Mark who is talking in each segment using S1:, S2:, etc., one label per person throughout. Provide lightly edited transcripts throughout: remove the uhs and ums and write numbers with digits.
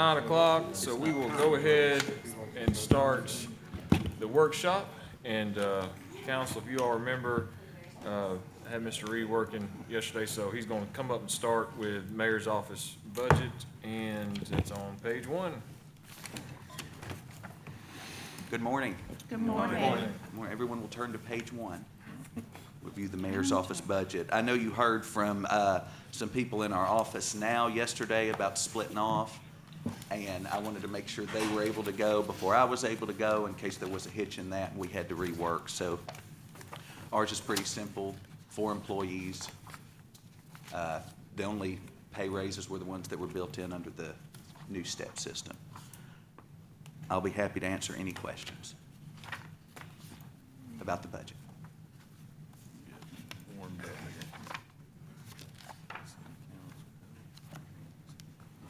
S1: 9 o'clock, so we will go ahead and start the workshop. And council, if you all remember, I had Mr. Reed working yesterday, so he's going to come up and start with Mayor's Office budget, and it's on page 1.
S2: Good morning.
S3: Good morning.
S1: Good morning.
S2: Good morning. Everyone will turn to page 1. Review the Mayor's Office budget. I know you heard from some people in our office now yesterday about splitting off, and I wanted to make sure they were able to go before I was able to go in case there was a hitch in that and we had to rework. So ours is pretty simple, 4 employees. The only pay raises were the ones that were built in under the new step system. I'll be happy to answer any questions about the budget.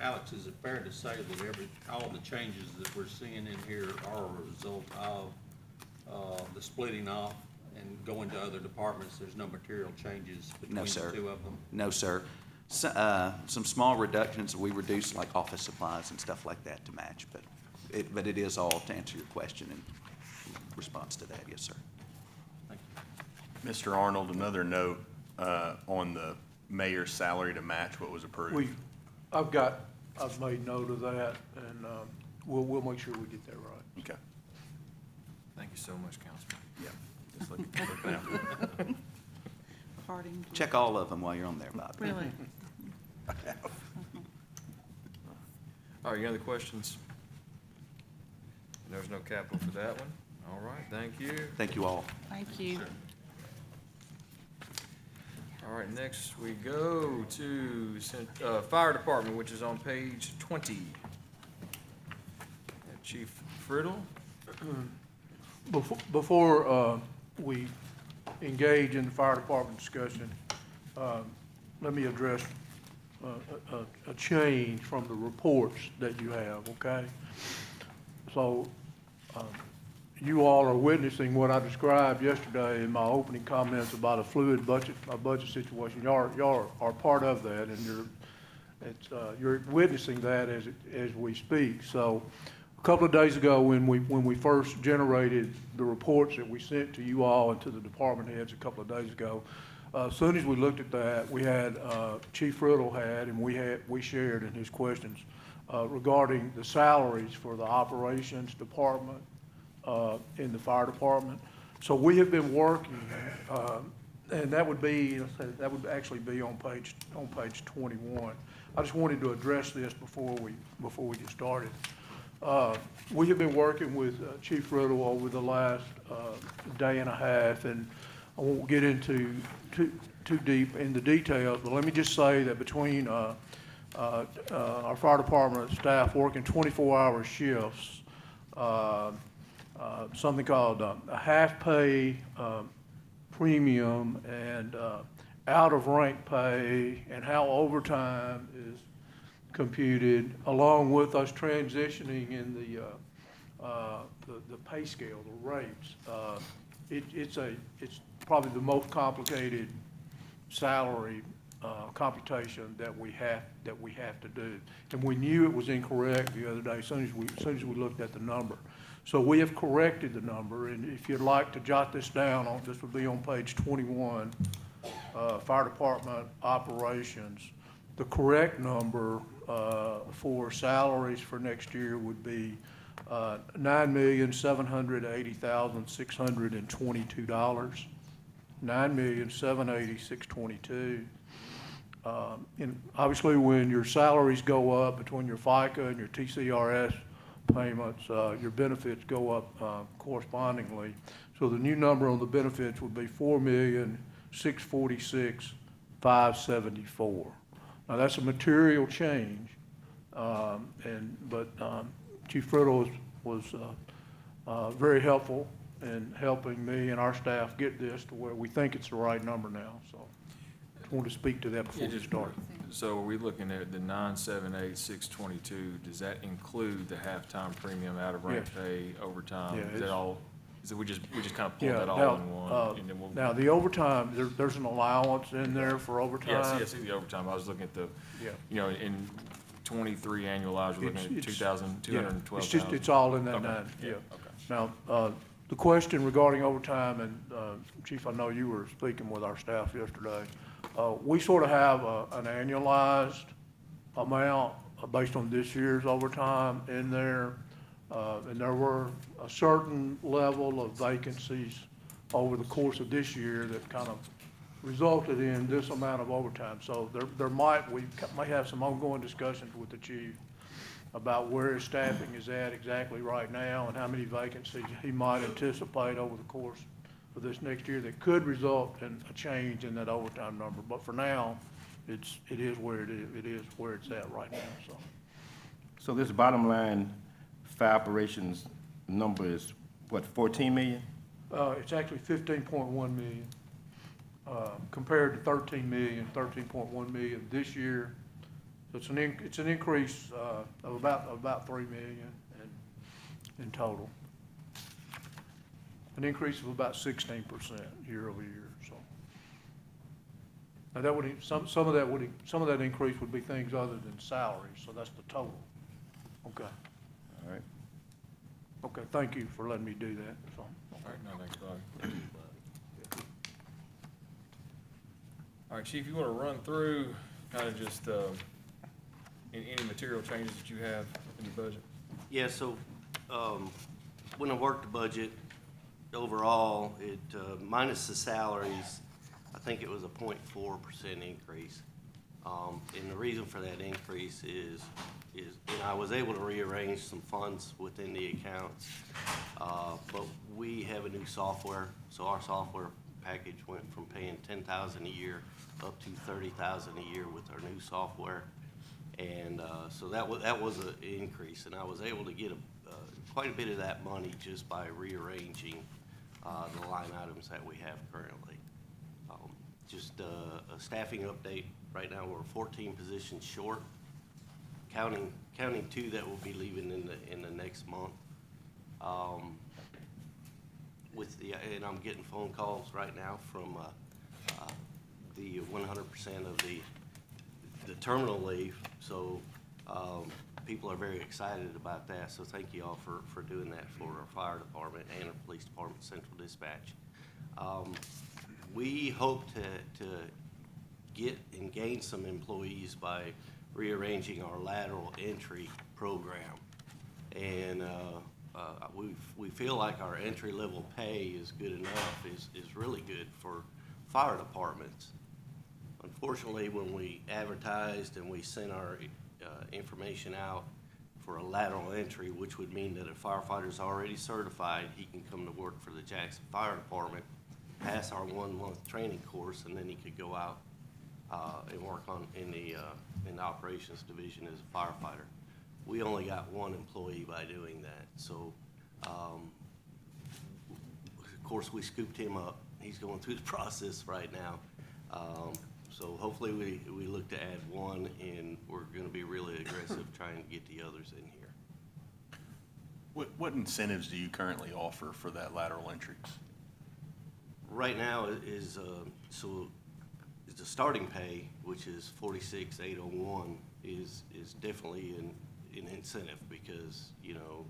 S4: Alex, is it fair to say that all the changes that we're seeing in here are a result of the splitting off and going to other departments? There's no material changes between
S2: No,
S4: the
S2: sir.
S4: 2 of them?
S2: No, sir. Some small reductions, we reduced like office supplies and stuff like that to match, but it is all to answer your question in response to that, yes, sir.
S4: Thank you.
S5: Mr. Arnold, another note on the mayor's salary to match what was approved.
S6: I've made note of that, and we'll make sure we get that right.
S5: Okay.
S1: Thank you so much, Councilman.
S5: Yeah. Just look now.
S3: Parting.
S2: Check all of them while you're on there, Bob.
S3: Really?
S1: All right, any other questions? There's no capital for that one. All right, thank you.
S2: Thank you all.
S3: Thank you.
S1: All right, next we go to Fire Department, which is on page 20. Chief Friddle.
S6: Before we engage in the fire department discussion, let me address a change from the reports that you have, okay? So you all are witnessing what I described yesterday in my opening comments about a fluid budget situation. Y'all are part of that, and you're witnessing that as we speak. So a couple of days ago, when we first generated the reports that we sent to you all and to the department heads a couple of days ago, as soon as we looked at that, we had Chief Riddle had, and we shared in his questions regarding the salaries for the operations department in the fire department. So we have been working, and that would actually be on page 21. I just wanted to address this before we get started. We have been working with Chief Riddle over the last day and a half, and I won't get into too deep in the details, but let me just say that between our fire department staff working 24-hour shifts, something called a half-pay premium and out-of-rank pay, and how overtime is computed, along with us transitioning in the pay scale, the rates. It's probably the most complicated salary computation that we have to do, and we knew it was incorrect the other day as soon as we looked at the number. So we have corrected the number, and if you'd like to jot this down, this would be on page 21, Fire Department Operations. The correct number for salaries for next year would be $9,780,622. $9,780,622. And obviously, when your salaries go up between your FICA and your TCRS payments, your benefits go up correspondingly. So the new number on the benefits would be $4,646,574. Now that's a material change, but Chief Friddle was very helpful in helping me and our staff get this to where we think it's the right number now. So I want to speak to that before we start.
S1: So are we looking at the 978,622? Does that include the halftime premium, out of rank pay, overtime?
S6: Yeah,
S1: Is that all? So we just kind of pull
S6: Yeah,
S1: that all
S6: now,
S1: in one, and then we'll.
S6: Now, the overtime, there's an allowance in there for overtime.
S1: Yeah, I see the overtime. I was looking at the,
S6: Yeah.
S1: in 23 annualized, we're looking at
S6: It's-
S1: 2,212.
S6: It's just, it's all in that
S1: Okay,
S6: nine, yeah.
S1: okay.
S6: Now, the question regarding overtime, and Chief, I know you were speaking with our staff yesterday. We sort of have an annualized amount based on this year's overtime in there. And there were a certain level of vacancies over the course of this year that kind of resulted in this amount of overtime. So we may have some ongoing discussions with the chief about where his staffing is at exactly right now and how many vacancies he might anticipate over the course of this next year that could result in a change in that overtime number. But for now, it is where it is. It is where it's at right now, so.
S7: So this bottom line, fire operations number is what, 14 million?
S6: It's actually 15.1 million, compared to 13.1 million this year. So it's an increase, of about 3 million in total. An increase of about 16% year over year, so. Now that would, some of that increase would be things other than salaries, so that's the total. Okay.
S7: All right.
S6: Okay, thank you for letting me do that, so.
S1: All right, no, thanks, Bobby. All right, Chief, you want to run through kind of just any material changes that you have in your budget?
S8: Yeah, so, when I worked the budget, overall, it, minus the salaries, I think it was a 0.4% increase. And the reason for that increase is, and I was able to rearrange some funds within the accounts, but we have a new software, so our software package went from paying $10,000 a year up to $30,000 a year with our new software. And so that was an increase, and I was able to get quite a bit of that money just by rearranging the line items that we have currently. Just a staffing update. Right now, we're 14 positions short, counting 2 that will be leaving in the next month. And I'm getting phone calls right now from the 100% of the terminal leave. So people are very excited about that. So thank you all for doing that for our fire department and our police department, central dispatch. We hope to get and gain some employees by rearranging our lateral entry program. And we feel like our entry level pay is good enough, is really good for fire departments. Unfortunately, when we advertised and we sent our information out for a lateral entry, which would mean that a firefighter's already certified, he can come to work for the Jackson Fire Department, pass our 1-month training course, and then he could go out and work in the operations division as a firefighter. We only got 1 employee by doing that. So, of course, we scooped him up. He's going through the process right now. So hopefully we look to add 1, and we're going to be really aggressive trying to get the others in here.
S5: What incentives do you currently offer for that lateral entries?
S8: Right now is the starting pay, which is $46,801, is definitely an incentive because, you know,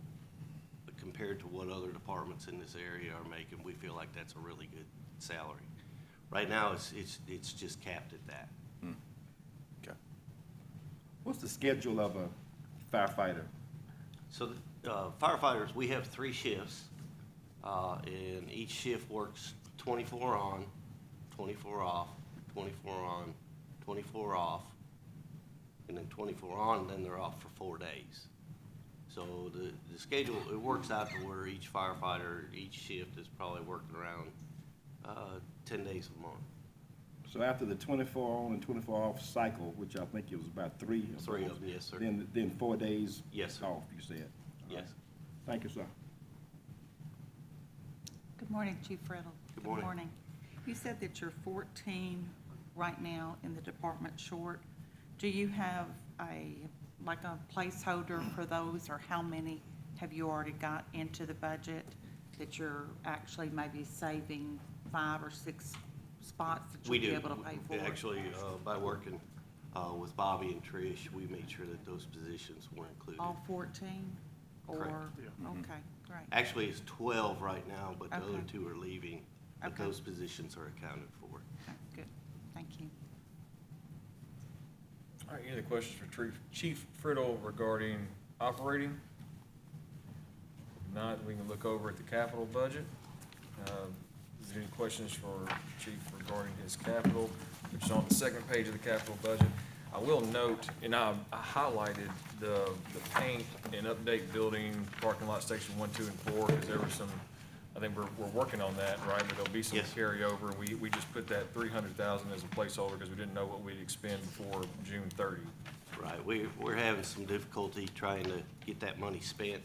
S8: compared to what other departments in this area are making, we feel like that's a really good salary. Right now, it's just capped at that.
S5: Okay.
S7: What's the schedule of a firefighter?
S8: So firefighters, we have 3 shifts, and each shift works 24 on, 24 off, 24 on, 24 off, and then 24 on, and then they're off for 4 days. So the schedule, it works out to where each firefighter, each shift is probably working around 10 days a month.
S7: So after the 24 on and 24 off cycle, which I think it was about 3.
S8: 3 of them, yes, sir.
S7: Then 4 days
S8: Yes, sir.
S7: off, you said?
S8: Yes.
S7: Thank you, sir.
S3: Good morning, Chief Riddle.
S8: Good morning.
S3: You said that you're 14 right now in the department short. Do you have like a placeholder for those, or how many have you already got into the budget that you're actually maybe saving 5 or 6 spots that
S8: We
S3: you'll be
S8: do.
S3: able to pay for?
S8: Actually, by working With Bobby and Trish, we made sure that those positions were included.
S3: All 14?
S8: Correct.
S3: Or,
S6: Yeah.
S3: okay, great.
S8: Actually, it's 12 right now, but the other
S3: Okay.
S8: 2 are leaving, but
S3: Okay.
S8: those positions are accounted for.
S3: Okay, good, thank you.
S1: All right, any other questions for Chief Friddle regarding operating? If not, we can look over at the capital budget. Is there any questions for Chief regarding his capital, which is on the second page of the capital budget? I will note, and I highlighted the paint and update building, parking lot station 1, 2, and 4, because there were some, I think we're working on that, right? But there'll be some
S8: Yes.
S1: carryover, and we just put that 300,000 as a placeholder because we didn't know what we'd expend before June 30.
S8: Right, we're having some difficulty trying to get that money spent.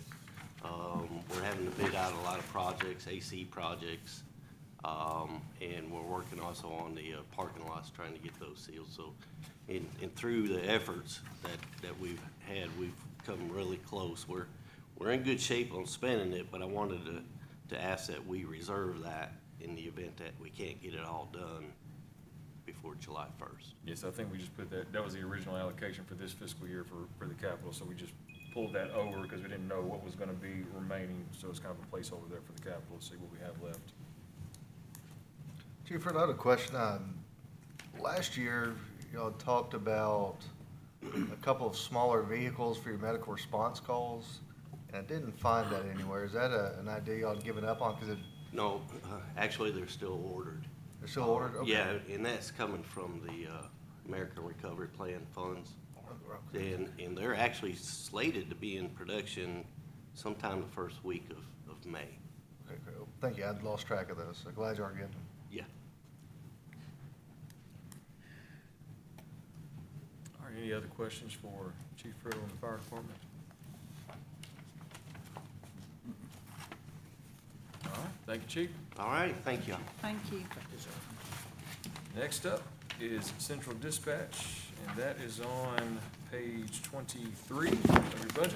S8: We're having to bid out a lot of projects, AC projects, and we're working also on the parking lots, trying to get those sealed. So, and through the efforts that we've had, we've come really close. We're in good shape on spending it, but I wanted to ask that we reserve that in the event that we can't get it all done before July 1st.
S1: Yes, I think we just put that was the original allocation for this fiscal year for the capital, so we just pulled that over because we didn't know what was gonna be remaining, so it's kind of a placeholder there for the capital, to see what we have left.
S9: Chief, Fred, I had a question. Last year, y'all talked about a couple of smaller vehicles for your medical response calls, and I didn't find that anywhere. Is that an idea y'all had given up on? Because
S8: No, actually, they're still ordered.
S9: they're still ordered? Okay.
S8: Yeah, and that's coming from the American Recovery Plan funds. And they're actually slated to be in production sometime the first week of May.
S9: Okay, great. Well, thank you. I'd lost track of those. So glad you are getting them.
S8: Yeah.
S1: All right, any other questions for Chief Friddle and the fire department? All right, thank you, Chief.
S8: All right, thank you.
S3: Thank you.
S1: Next up is Central Dispatch, and that is on page 23 of your budget.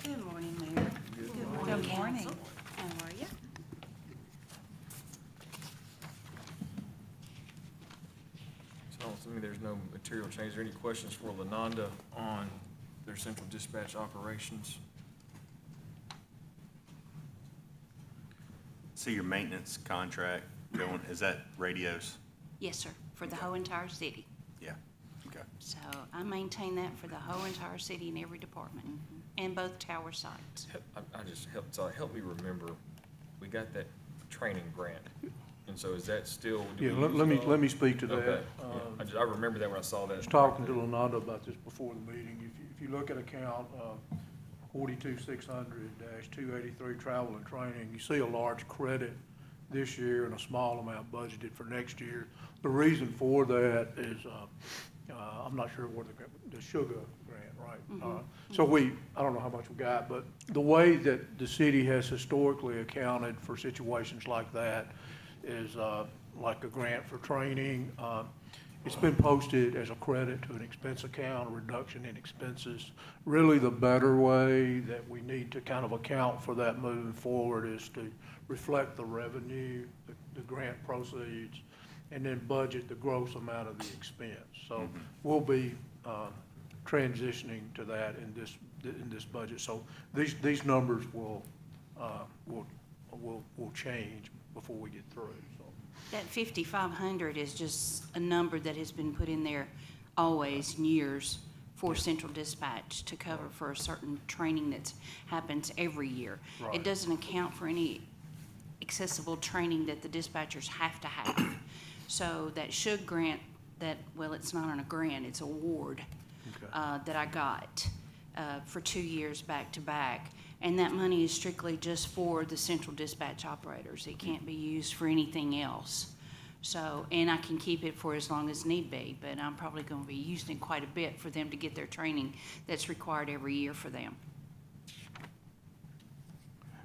S10: Good morning, Mayor.
S3: Good morning.
S10: Council. How are you?
S1: So, there's no material change. Are there any questions for Lenanda on their Central Dispatch operations?
S5: See your maintenance contract going, is that radios?
S10: Yes, sir, for the whole entire city.
S5: Yeah, okay.
S10: So I maintain that for the whole entire city and every department, and both tower sites.
S1: I just help me remember, we got that training grant, and so is that still? do
S6: Yeah,
S1: we use
S6: let me,
S1: it all?
S6: let me speak to that.
S1: Okay, yeah. I remember that when I saw that.
S6: I was talking to Lenanda about this before the meeting. If you look at account 42,600-283 travel and training, you see a large credit this year and a small amount budgeted for next year. The reason for that is, I'm not sure what the sugar grant, right? So I don't know how much we got, but the way that the city has historically accounted for situations like that is like a grant for training. It's been posted as a credit to an expense account, a reduction in expenses. Really, the better way that we need to kind of account for that moving forward is to reflect the revenue, the grant proceeds, and then budget the gross amount of the expense. So we'll be transitioning to that in this budget. So these numbers will change before we get through. So.
S10: That 5,500 is just a number that has been put in there always, in years, for Central Dispatch to cover for a certain training that happens every year.
S6: Right.
S10: It doesn't account for any accessible training that the dispatchers have to have. So that SHUG grant, well, it's not on a grant, it's an award that I got for 2 years back to back. And that money is strictly just for the Central Dispatch operators. It can't be used for anything else. So, and I can keep it for as long as need be, but I'm probably going to be using it quite a bit for them to get their training that's required every year for them.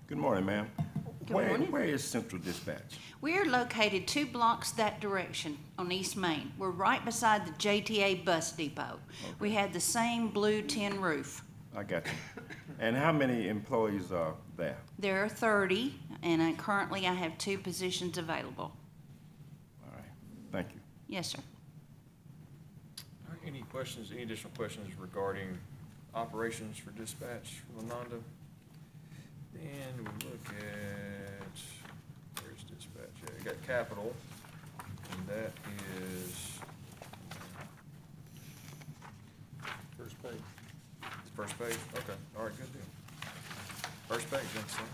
S7: Good morning, ma'am.
S10: Good morning.
S7: Where is Central Dispatch?
S10: We're located 2 blocks that direction on East Main. We're right beside the JTA bus depot. We have the same blue tin roof.
S7: I got you. And how many employees are there?
S10: There are 30, and currently I have 2 positions available.
S7: All right, thank you.
S10: Yes, sir.
S1: All right, any questions, any additional questions regarding operations for dispatch from Lenanda? And we look at, where's dispatch? Yeah, we got capital, and that is
S4: First page.
S1: the first page. Okay, all right, good deal. First page, then, son.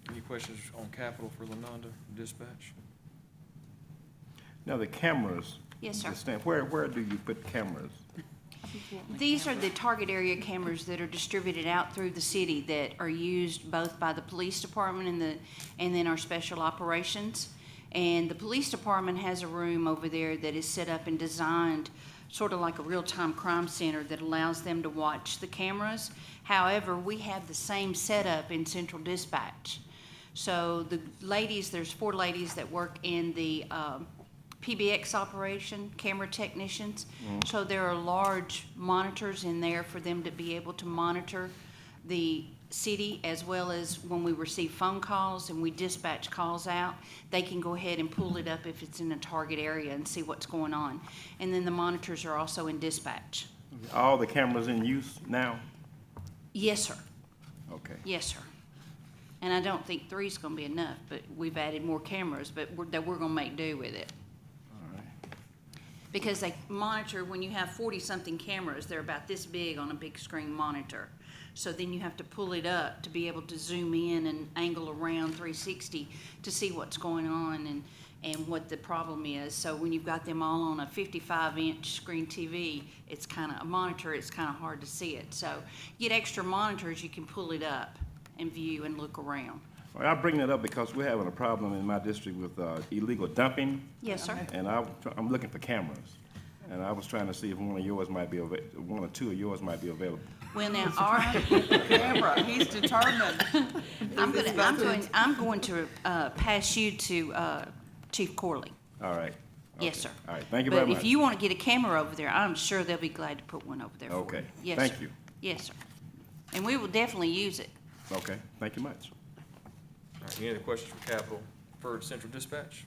S1: Any questions on capital for Lenanda dispatch?
S7: Now, the cameras.
S10: Yes, sir.
S7: Where do you put cameras?
S10: These are the target area cameras that are distributed out through the city that are used both by the police department and then our special operations. And the police department has a room over there that is set up and designed sort of like a real-time crime center that allows them to watch the cameras. However, we have the same setup in central dispatch. So the ladies, there's 4 ladies that work in the PBX operation, camera technicians. So there are large monitors in there for them to be able to monitor the city, as well as when we receive phone calls and we dispatch calls out, they can go ahead and pull it up if it's in a target area and see what's going on. And then the monitors are also in dispatch.
S7: All the cameras in use now?
S10: Yes, sir.
S7: Okay.
S10: Yes, sir. And I don't think 3 is gonna be enough, but we've added more cameras, but we're gonna make do with it.
S7: All right.
S10: Because they monitor, when you have 40-something cameras, they're about this big on a big screen monitor. So then you have to pull it up to be able to zoom in and angle around 360 to see what's going on and what the problem is. So when you've got them all on a 55-inch screen TV, it's kind of a monitor, it's kind of hard to see it. So you get extra monitors, you can pull it up and view and look around.
S7: Well, I bring that up because we're having a problem in my district with illegal dumping,
S10: Yes, sir.
S7: and I'm looking for cameras. And I was trying to see if one or 2 of yours might be available.
S10: Well, now, our,
S3: Camera, he's determined.
S10: I'm going to pass you to Chief Corley.
S7: All right.
S10: Yes,
S7: Okay.
S10: sir.
S7: All right, thank you very much.
S10: But if you want to get a camera over there, I'm sure they'll be glad to put one over there for you.
S7: Okay.
S10: Yes,
S7: Thank
S10: sir.
S7: you.
S10: Yes, sir. And we will definitely use it.
S7: Okay, thank you much.
S1: All right, any other questions for capital for central dispatch?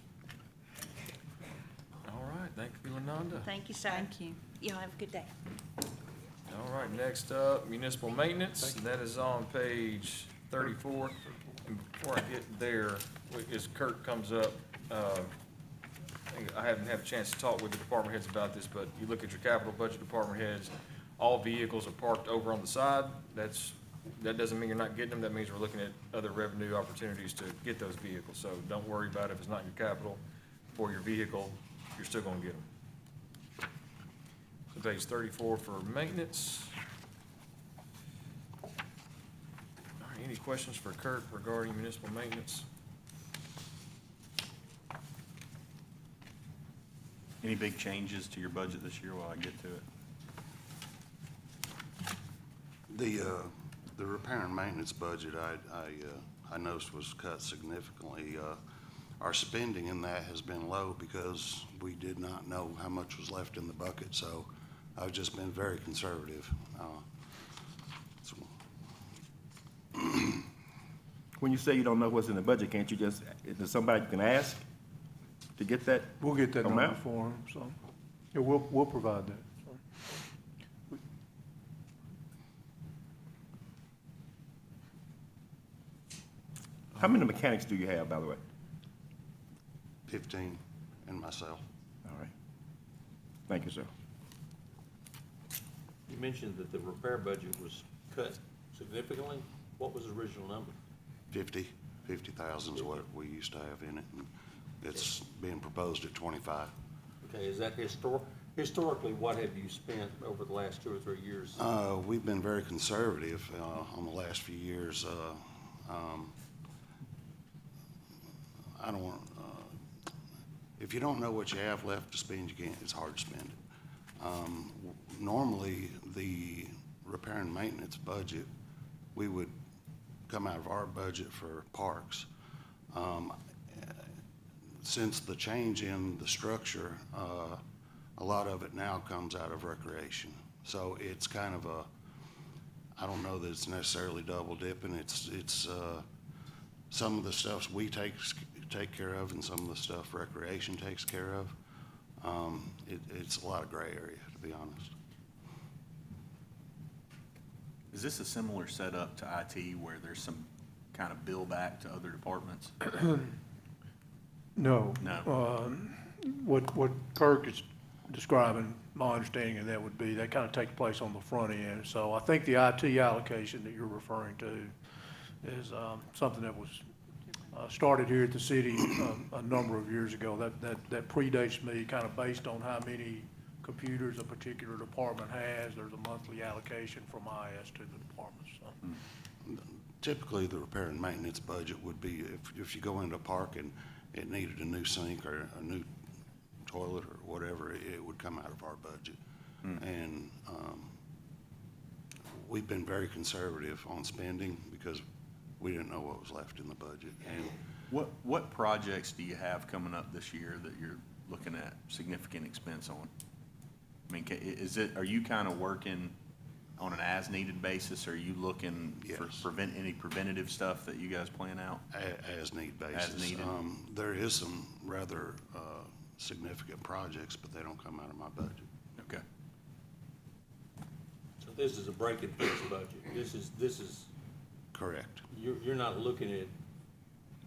S1: All right, thank you, Lenanda.
S10: Thank you, sir.
S3: Thank you.
S10: Y'all have a good day.
S1: All right, next up, municipal maintenance, and that is on page 34. And before I get there, as Kurt comes up, I haven't had a chance to talk with the department heads about this, but you look at your capital budget department heads, all vehicles are parked over on the side. That doesn't mean you're not getting them, that means we're looking at other revenue opportunities to get those vehicles. So don't worry about it if it's not your capital for your vehicle, you're still gonna get them. So page 34 for maintenance. All right, any questions for Kurt regarding municipal maintenance?
S5: Any big changes to your budget this year while I get to it?
S11: The repair and maintenance budget, I noticed was cut significantly. Our spending in that has been low because we did not know how much was left in the bucket, so I've just been very conservative.
S7: When you say you don't know what's in the budget, can't you just, is there somebody you can ask to get that?
S6: We'll get that number
S7: Amount?
S6: for him, so, yeah, we'll provide that. So,
S7: How many mechanics do you have, by the way?
S11: 15 and myself.
S7: All right. Thank you, sir.
S4: You mentioned that the repair budget was cut significantly. What was the original number?
S11: 50,000 is what we used to have in it, and it's being proposed at 25.
S4: Okay, is that historically, what have you spent over the last 2 or 3 years?
S11: We've been very conservative on the last few years. I don't want, if you don't know what you have left to spend, you can't, it's hard to spend it. Normally, the repair and maintenance budget, we would come out of our budget for parks. since the change in the structure, a lot of it now comes out of recreation. So it's kind of a, I don't know that it's necessarily double dipping. It's some of the stuff we take care of and some of the stuff recreation takes care of. It's a lot of gray area, to be honest.
S5: Is this a similar setup to IT where there's some kind of bill back to other departments?
S6: No.
S5: No.
S6: What Kirk is describing, my understanding of that would be that kind of takes place on the front end. So I think the IT allocation that you're referring to is something that was started here at the city a number of years ago. That predates me, kind of based on how many computers a particular department has. There's a monthly allocation from IS to the department, so.
S11: Typically, the repair and maintenance budget would be, if you go into a park and it needed a new sink or a new toilet or whatever, it would come out of our budget. And we've been very conservative on spending because we didn't know what was left in the budget. And
S5: What projects do you have coming up this year that you're looking at significant expense on? I mean, are you kind of working on an as-needed basis, or are you looking for any preventative stuff that you guys plan out?
S11: As need basis.
S5: As needed.
S11: There is some rather significant projects, but they don't come out of my budget.
S5: Okay.
S4: So this is a break and fix budget. This is,
S11: Correct.
S4: you're not looking at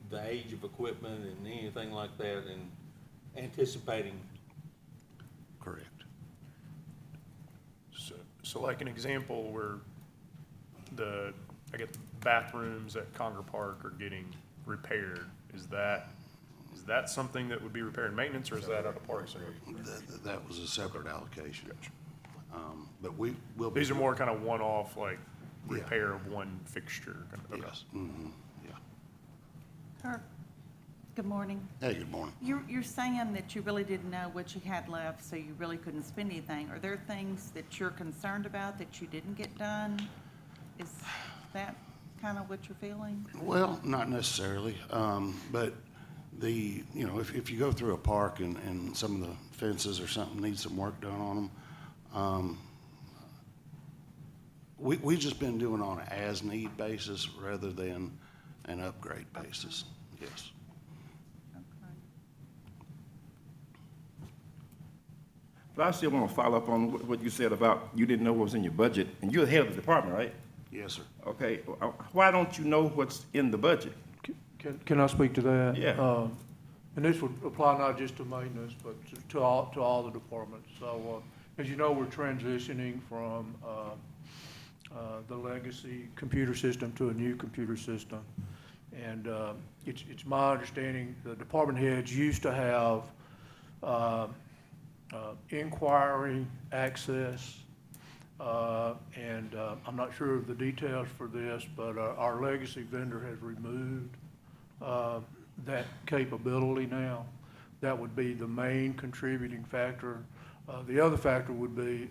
S4: the age of equipment and anything like that and anticipating.
S11: Correct.
S12: So like an example where I get the bathrooms at Conger Park are getting repaired, is that something that would be repair and maintenance, or is that out of Parks and Rec?
S11: That was a separate allocation. But we will.
S12: These are more kind of one-off, like repair of one fixture. Okay.
S11: Yes. Mm-hmm. Yeah.
S3: Kirk, good morning.
S11: Hey, good morning.
S3: You're saying that you really didn't know what you had left, so you really couldn't spend anything. Are there things that you're concerned about that you didn't get done? Is that kind of what you're feeling?
S11: Well, not necessarily, but if you go through a park and some of the fences or something need some work done on them, we've just been doing on an as-need basis rather than an upgrade basis, yes.
S3: Okay.
S7: But I still want to follow up on what you said about you didn't know what was in your budget, and you're the head of the department, right?
S11: Yes, sir.
S7: Okay, why don't you know what's in the budget?
S6: Can I speak to that?
S7: Yeah.
S6: And this would apply not just to maintenance, but to all the departments. So, as you know, we're transitioning from the legacy computer system to a new computer system. And it's my understanding the department heads used to have inquiry access, and I'm not sure of the details for this, but our legacy vendor has removed that capability now. That would be the main contributing factor. The other factor would be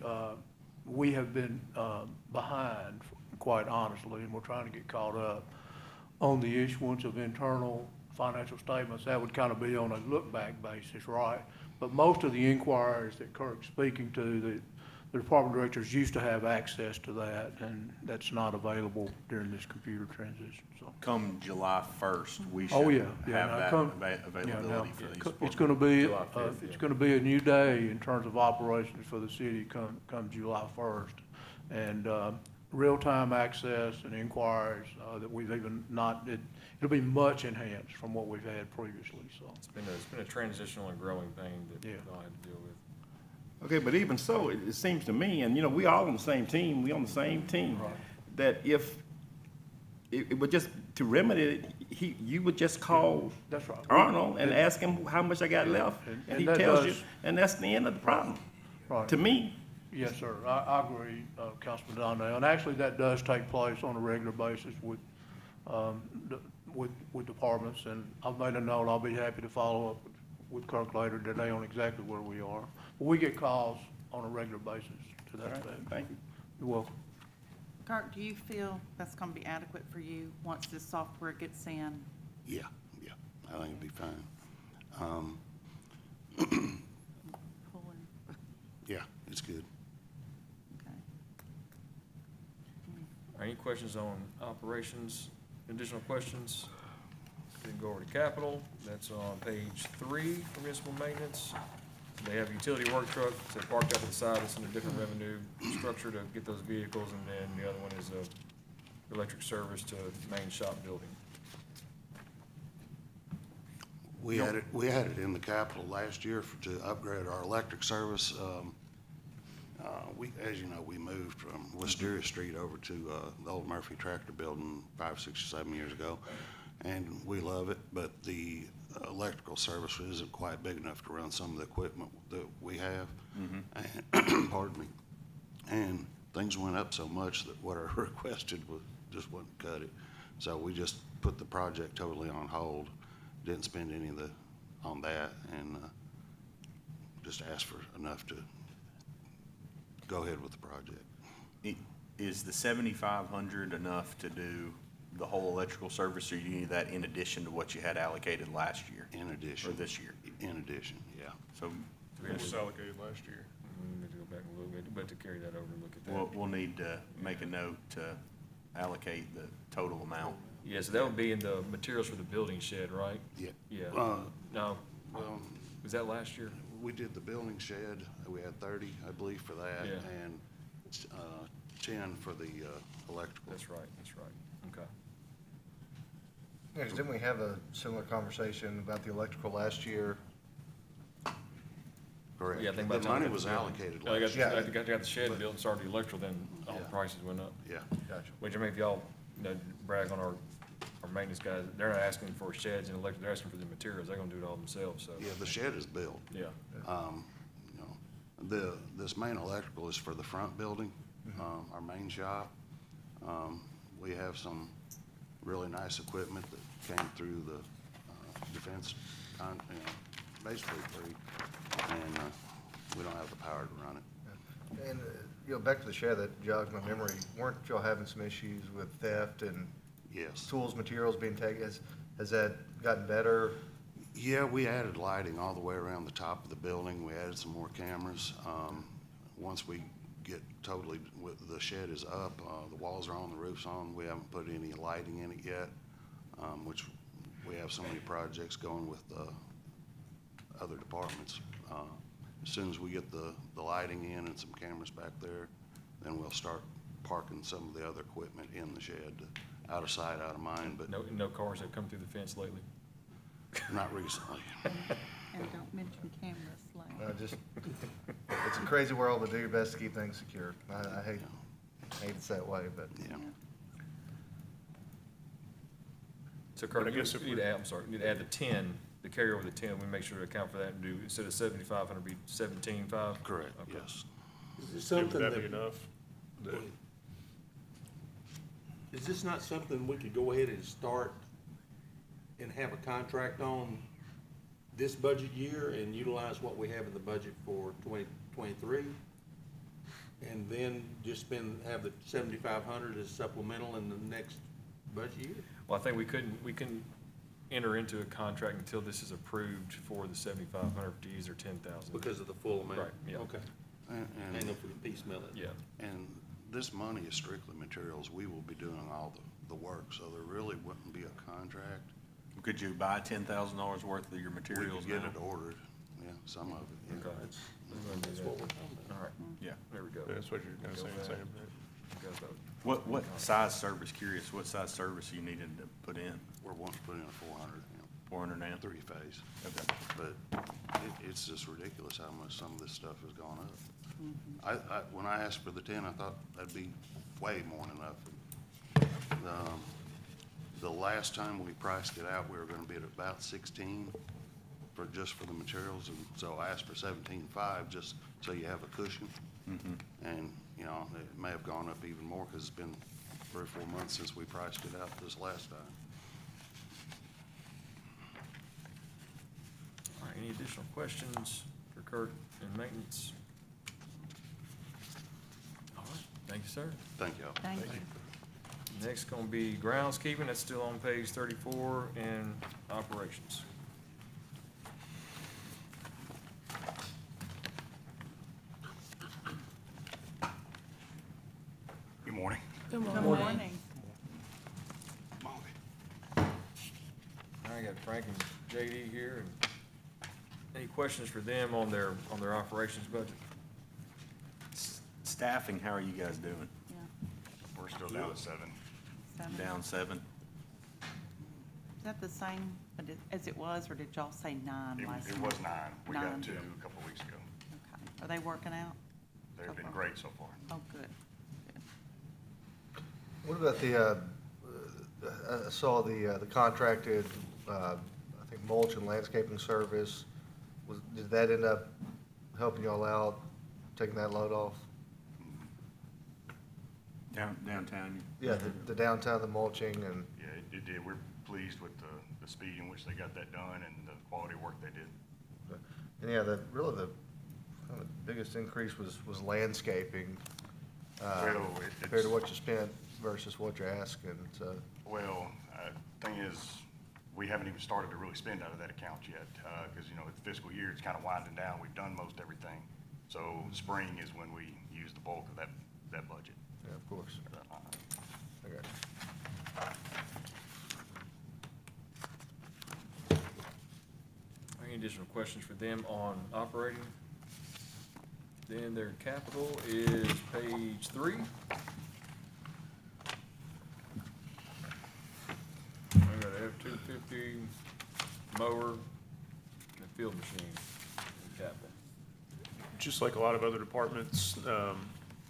S6: we have been behind, quite honestly, and we're trying to get caught up on the issuance of internal financial statements. That would kind of be on a look-back basis, right? But most of the inquiries that Kirk's speaking to, the department directors used to have access to that, and that's not available during this computer transition, so.
S5: Come July 1st, we
S6: Oh,
S5: should
S6: yeah, yeah,
S5: have
S6: now
S5: that
S6: come-
S5: availability for these.
S6: It's gonna be,
S1: July 5th,
S6: it's
S1: yeah.
S6: gonna be a new day in terms of operations for the city come July 1st. And, real-time access and inquiries, that we've even not, it'll be much enhanced from what we've had previously, so.
S1: It's been a transitional and growing thing that
S6: Yeah.
S1: we all had to deal with.
S7: Okay, but even so, it seems to me, and we all on the same team, we on the same team,
S6: Right.
S7: that if it would just, to remedy it, you would just call
S6: That's right.
S7: Arnold and ask him how much I got left,
S6: And
S7: and he
S6: that
S7: tells you,
S6: does-
S7: and that's the end of the problem,
S6: Right.
S7: to me.
S6: Yes, sir. I agree, Councilman Donnell. And actually, that does take place on a regular basis with departments. And I've made a note, I'll be happy to follow up with Kirk later today on exactly where we are. But we get calls on a regular basis to that effect.
S7: Thank you.
S6: You're welcome.
S3: Kirk, do you feel that's going to be adequate for you once this software gets in?
S11: Yeah, I think it'd be fine.
S3: Pulling,
S11: Yeah, it's good.
S3: okay.
S1: Any questions on operations, additional questions? Then go over to capital, that's on page 3 for municipal maintenance. They have a utility work truck, that's parked up at the side, it's in a different revenue structure to get those vehicles, and then the other one is a electric service to main shop building.
S11: We had it in the capital last year to upgrade our electric service. As you know, we moved from Wisteria Street over to the old Murphy Tractor Building 5, 6, or 7 years ago, and we love it, but the electrical service isn't quite big enough to run some of the equipment that we have. And, pardon me. And things went up so much that what I requested just wouldn't cut it. So we just put the project totally on hold, didn't spend any of on that, and just asked for enough to go ahead with the project.
S5: Is the 7,500 enough to do the whole electrical service, or you need that in addition to what you had allocated last year?
S11: In addition.
S5: Or this year?
S11: In addition, yeah.
S5: So
S12: What was allocated last year?
S1: We need to go back a little bit, but to carry that over and look at that.
S5: we'll need to make a note to allocate the total amount.
S1: Yeah, so that would be in the materials for the building shed, right?
S11: Yeah.
S1: Yeah.
S11: Uh,
S1: No,
S11: Well,
S1: was that last year?
S11: we did the building shed, we had 30, I believe, for that,
S1: Yeah.
S11: and 10 for the electrical.
S1: That's right, okay.
S9: Yeah, 'cause didn't we have a similar conversation about the electrical last year?
S11: Correct.
S1: Yeah, I think by
S11: The
S1: the time
S11: money
S1: they
S11: was
S1: got the building-
S11: allocated
S1: Yeah, they
S11: last
S1: got,
S11: year.
S1: they got the shed built and started the electrical, then all the
S11: Yeah.
S1: prices went up.
S11: Yeah.
S9: Gotcha.
S1: Which, I mean, if y'all, brag on our maintenance guys, they're not asking for sheds and electric, they're asking for the materials, they're gonna do it all themselves, so.
S11: Yeah, the shed is built.
S1: Yeah,
S11: You know, this main electrical is for the front building, our main shop. We have some really nice equipment that came through the defense, basically free, and we don't have the power to run it.
S9: And, back to the shed, that jogged my memory, weren't y'all having some issues with theft and
S11: Yes.
S9: tools, materials being taken? Has that gotten better?
S11: Yeah, we added lighting all the way around the top of the building. We added some more cameras. Once we get totally, the shed is up, the walls are on, the roof's on. We haven't put any lighting in it yet, which we have so many projects going with other departments. As soon as we get the lighting in and some cameras back there, then we'll start parking some of the other equipment in the shed, out of sight, out of mind, but
S1: no cars have come through the fence lately.
S11: not recently.
S3: And don't mention cameras, like.
S9: It's a crazy world, but do your best to keep things secure. I hate it's that way, but.
S11: Yeah.
S1: So
S12: But
S1: Kurt,
S12: I
S1: you
S12: guess if
S1: need to add, I'm sorry, you need to add the 10, the carry over the 10, we make sure to account for that and do, instead of 7,500, be 17,500?
S11: Correct,
S1: Okay.
S11: yes.
S13: Is this
S12: Would
S13: something
S12: that be
S13: that,
S12: enough?
S13: is this not something we could go ahead and start and have a contract on this budget year and utilize what we have in the budget for 2023? And then just have the 7,500 as supplemental in the next budget year?
S1: Well, I think we couldn't enter into a contract until this is approved for the 7,500 to use their 10,000.
S13: Because of the full amount?
S1: Right, yeah.
S13: Okay. I
S11: And,
S13: didn't know if we could piecemeal it.
S1: Yeah,
S11: and this money is strictly materials. We will be doing all the work, so there really wouldn't be a contract.
S5: Could you buy $10,000 worth of your
S11: We
S5: materials
S11: could get
S5: now?
S11: it ordered, yeah, some of it, yeah.
S1: okay.
S13: That's what we're talking about.
S1: All right,
S5: Yeah.
S1: there we go.
S12: That's what you're kind of
S1: Go
S12: saying,
S1: for that.
S12: Sam, right?
S1: Got that.
S5: What size service, curious, what size service you needed to put in?
S11: We're wanting to put in a 400,
S5: 400 amp?
S11: three-phase,
S5: Okay.
S11: but it's just ridiculous how much some of this stuff has gone up. When I asked for the 10, I thought that'd be way more than enough. The last time we priced it out, we were gonna be at about 16 just for the materials, and so I asked for 17.5, just so you have a cushion. And, it may have gone up even more, because it's been 3 or 4 months since we priced it out this last time.
S1: All right, any additional questions for Kurt in maintenance? All right, thank you, sir.
S11: Thank y'all.
S3: Thank you.
S1: Next gonna be groundskeeping, that's still on page 34, and operations.
S11: morning.
S3: Good morning.
S1: I got Frank and JD here, and any questions for them on their operations budget?
S5: Staffing, how are you guys doing?
S3: Yeah,
S11: We're still down at 7.
S3: 7.
S5: Down 7?
S3: Is that the same as it was, or did y'all say 9 last
S11: It
S3: month?
S11: was 9. We
S3: 9.
S11: got 2 a couple of weeks ago.
S3: Okay. Are they working out?
S11: They've been great so far.
S3: Oh, good.
S9: What about the, I saw the contracted, I think mulch and landscaping service, did that end up helping y'all out, taking that load off?
S5: Downtown?
S9: Yeah, the downtown, the mulching and,
S11: Yeah, it did. We're pleased with the speed in which they got that done and the quality of work they did.
S9: and yeah, really the kind of biggest increase was landscaping,
S11: Well,
S9: compared to what you spent versus what you're asking, so.
S11: Well, thing is, we haven't even started to really spend out of that account yet, because, you know, the fiscal year, it's kind of winding down. We've done most everything. So spring is when we use the bulk of that budget.
S9: Yeah, of course. Okay.
S1: Any additional questions for them on operating? Then their capital is page 3. I got a F-250 mower and a field machine in capital.
S12: Just like a lot of other departments,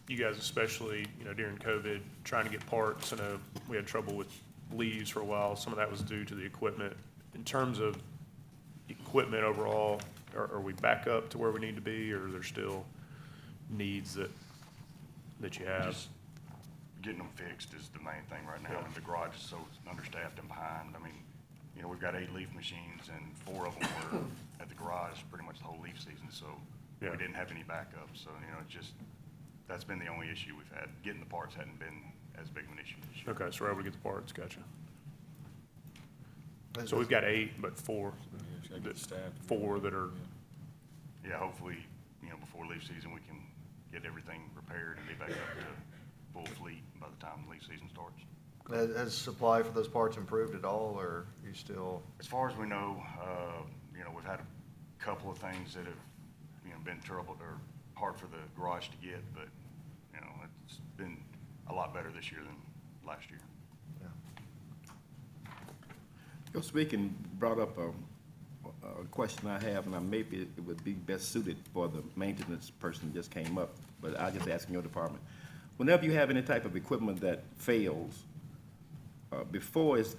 S12: you guys especially, you know, during COVID, trying to get parts. I know we had trouble with leaves for a while. Some of that was due to the equipment. In terms of equipment overall, are we back up to where we need to be, or are there still needs that you have?
S11: Just getting them fixed is the main thing right now. And the garage is so understaffed and behind. I mean, you know, we've got 8 leaf machines and 4 of them were at the garage pretty much the whole leaf season. So we
S12: Yeah.
S11: didn't have any backup. So, you know, it's just, that's been the only issue we've had. Getting the parts hadn't been as big of an issue this year.
S12: Okay, so we're able to get the parts, gotcha. So we've got 8, but 4,
S1: Yeah, just gotta get staffed.
S12: 4 that are,
S11: Yeah, hopefully, you know, before leaf season, we can get everything repaired and be back up to full fleet by the time leaf season starts.
S9: Has supply for those parts improved at all, or are you still?
S11: As far as we know, you know, we've had a couple of things that have, you know, been trouble or hard for the garage to get, but, you know, it's been a lot better this year than last year.
S7: Your speaking brought up a question I have, and maybe it would be best suited for the maintenance person that just came up, but I'll just ask in your department. Whenever you have any type of equipment that fails, before it's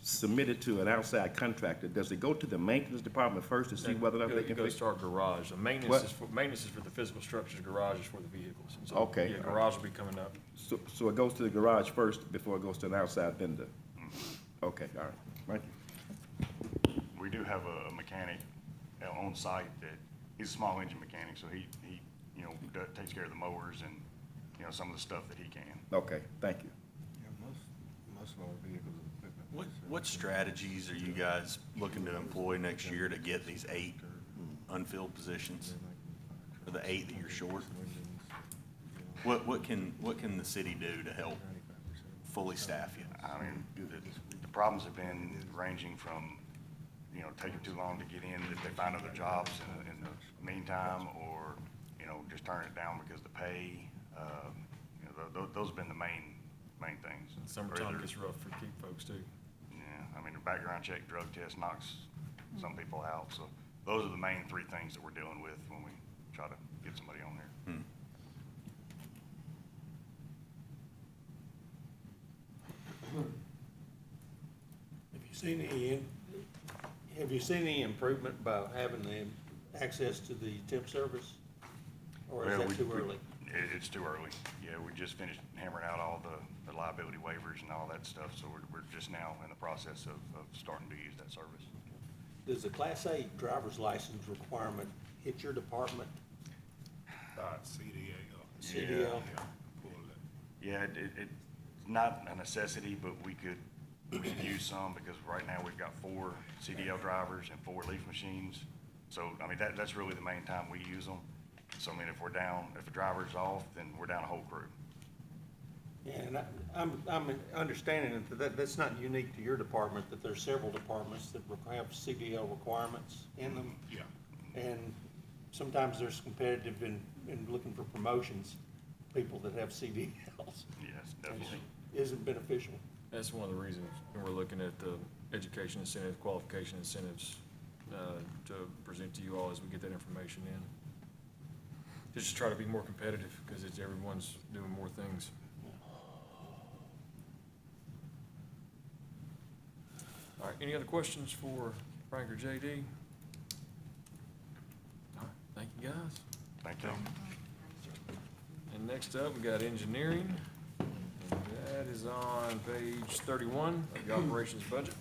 S7: submitted to an outside contractor, does it go to the maintenance department first to see whether or not they
S1: It
S7: can
S1: goes
S7: fix?
S1: to our garage. The
S7: What?
S1: maintenance is for the physical structures, garage is for the vehicles. And so,
S7: Okay.
S1: Yeah, garage will be coming up.
S7: So it goes to the garage first before it goes to an outside vendor? Okay, all right, thank you.
S11: We do have a mechanic on site that, he's a small engine mechanic, so he you know, takes care of the mowers and, you know, some of the stuff that he can.
S7: Okay, thank you.
S9: Most of our vehicles and equipment.
S5: What strategies are you guys looking to employ next year to get these 8 unfilled positions? Or the 8 that you're short? What can the city do to help fully staff you?
S11: I mean, the problems have been ranging from, you know, taking too long to get in if they find other jobs in the meantime, or, you know, just turn it down because the pay, you know, those have been the main things.
S1: Summertime
S11: Or either-
S1: gets rough for keep folks too.
S11: Yeah, I mean, the background check, drug test knocks some people out, so those are the main 3 things that we're dealing with when we try to get somebody on there.
S13: Have you seen any improvement by having the access to the temp service? Or is
S11: Well,
S13: that too early?
S11: It's too early. Yeah, we just finished hammering out all the liability waivers and all that stuff, so we're just now in the process of starting to use that service.
S13: Does the Class A driver's license requirement hit your department? CDL?
S11: Yeah, it's not a necessity, but we could use some, because right now we've got 4 CDL drivers and 4 leaf machines. So, I mean, that's really the main time we use them. So, I mean, if a driver's off, then we're down a whole crew.
S4: And I'm understanding that's not unique to your department, that there's several departments that have CDL requirements in them.
S12: Yeah.
S4: And sometimes there's competitive in looking for promotions, people that have CDLs.
S12: Yes, definitely.
S4: Isn't beneficial.
S1: That's one of the reasons when we're looking at the education incentive, qualification incentives, to present to you all as we get that information in. Just try to be more competitive, because it's, everyone's doing more things. All right, any other questions for Frank or JD? All right, thank you, guys.
S12: Thank you.
S1: And next up, we got engineering. And that is on page 31 of the operations budget.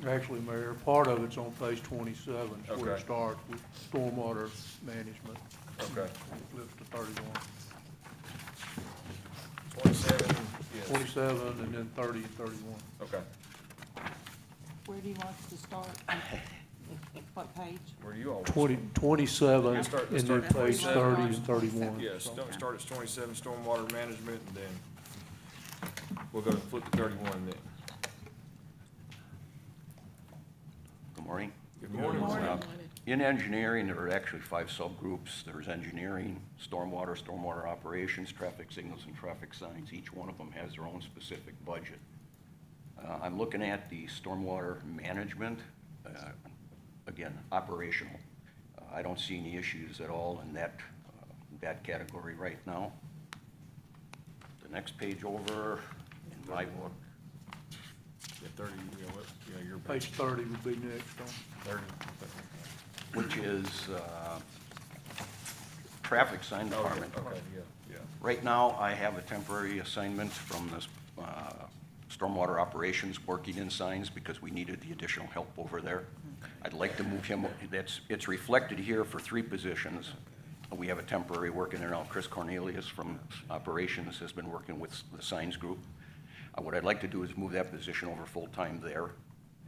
S6: Actually, Mayor, part of it's on page 27, where it
S1: Okay.
S6: starts with stormwater management.
S1: Okay.
S6: It flips to 31.
S1: 27, yes.
S6: 27, and then 30 and 31.
S1: Okay.
S3: Where do you want us to start? What page?
S1: Where do you all?
S6: 27,
S1: Let's start-
S6: and
S1: let's
S6: then
S1: start at
S6: page
S1: 27.
S6: 30 and 31.
S1: Yes, don't start at 27, stormwater management, and then we'll go to flip to 31 then.
S14: Good morning.
S1: Good morning.
S14: In engineering, there are actually 5 subgroups. There's engineering, stormwater operations, traffic signals, and traffic signs. Each one of them has their own specific budget. I'm looking at the stormwater management, again, operational. I don't see any issues at all in that category right now. The next page over, in my book,
S1: Yeah, 30, your
S6: Page 30 would be next on.
S1: 30.
S14: which is traffic sign
S1: Oh,
S14: department.
S1: okay, yeah.
S14: Right now, I have a temporary assignment from this stormwater operations working in signs because we needed the additional help over there. I'd like to move him, it's reflected here for 3 positions. We have a temporary working there now. Chris Cornelius from operations has been working with the signs group. What I'd like to do is move that position over full-time there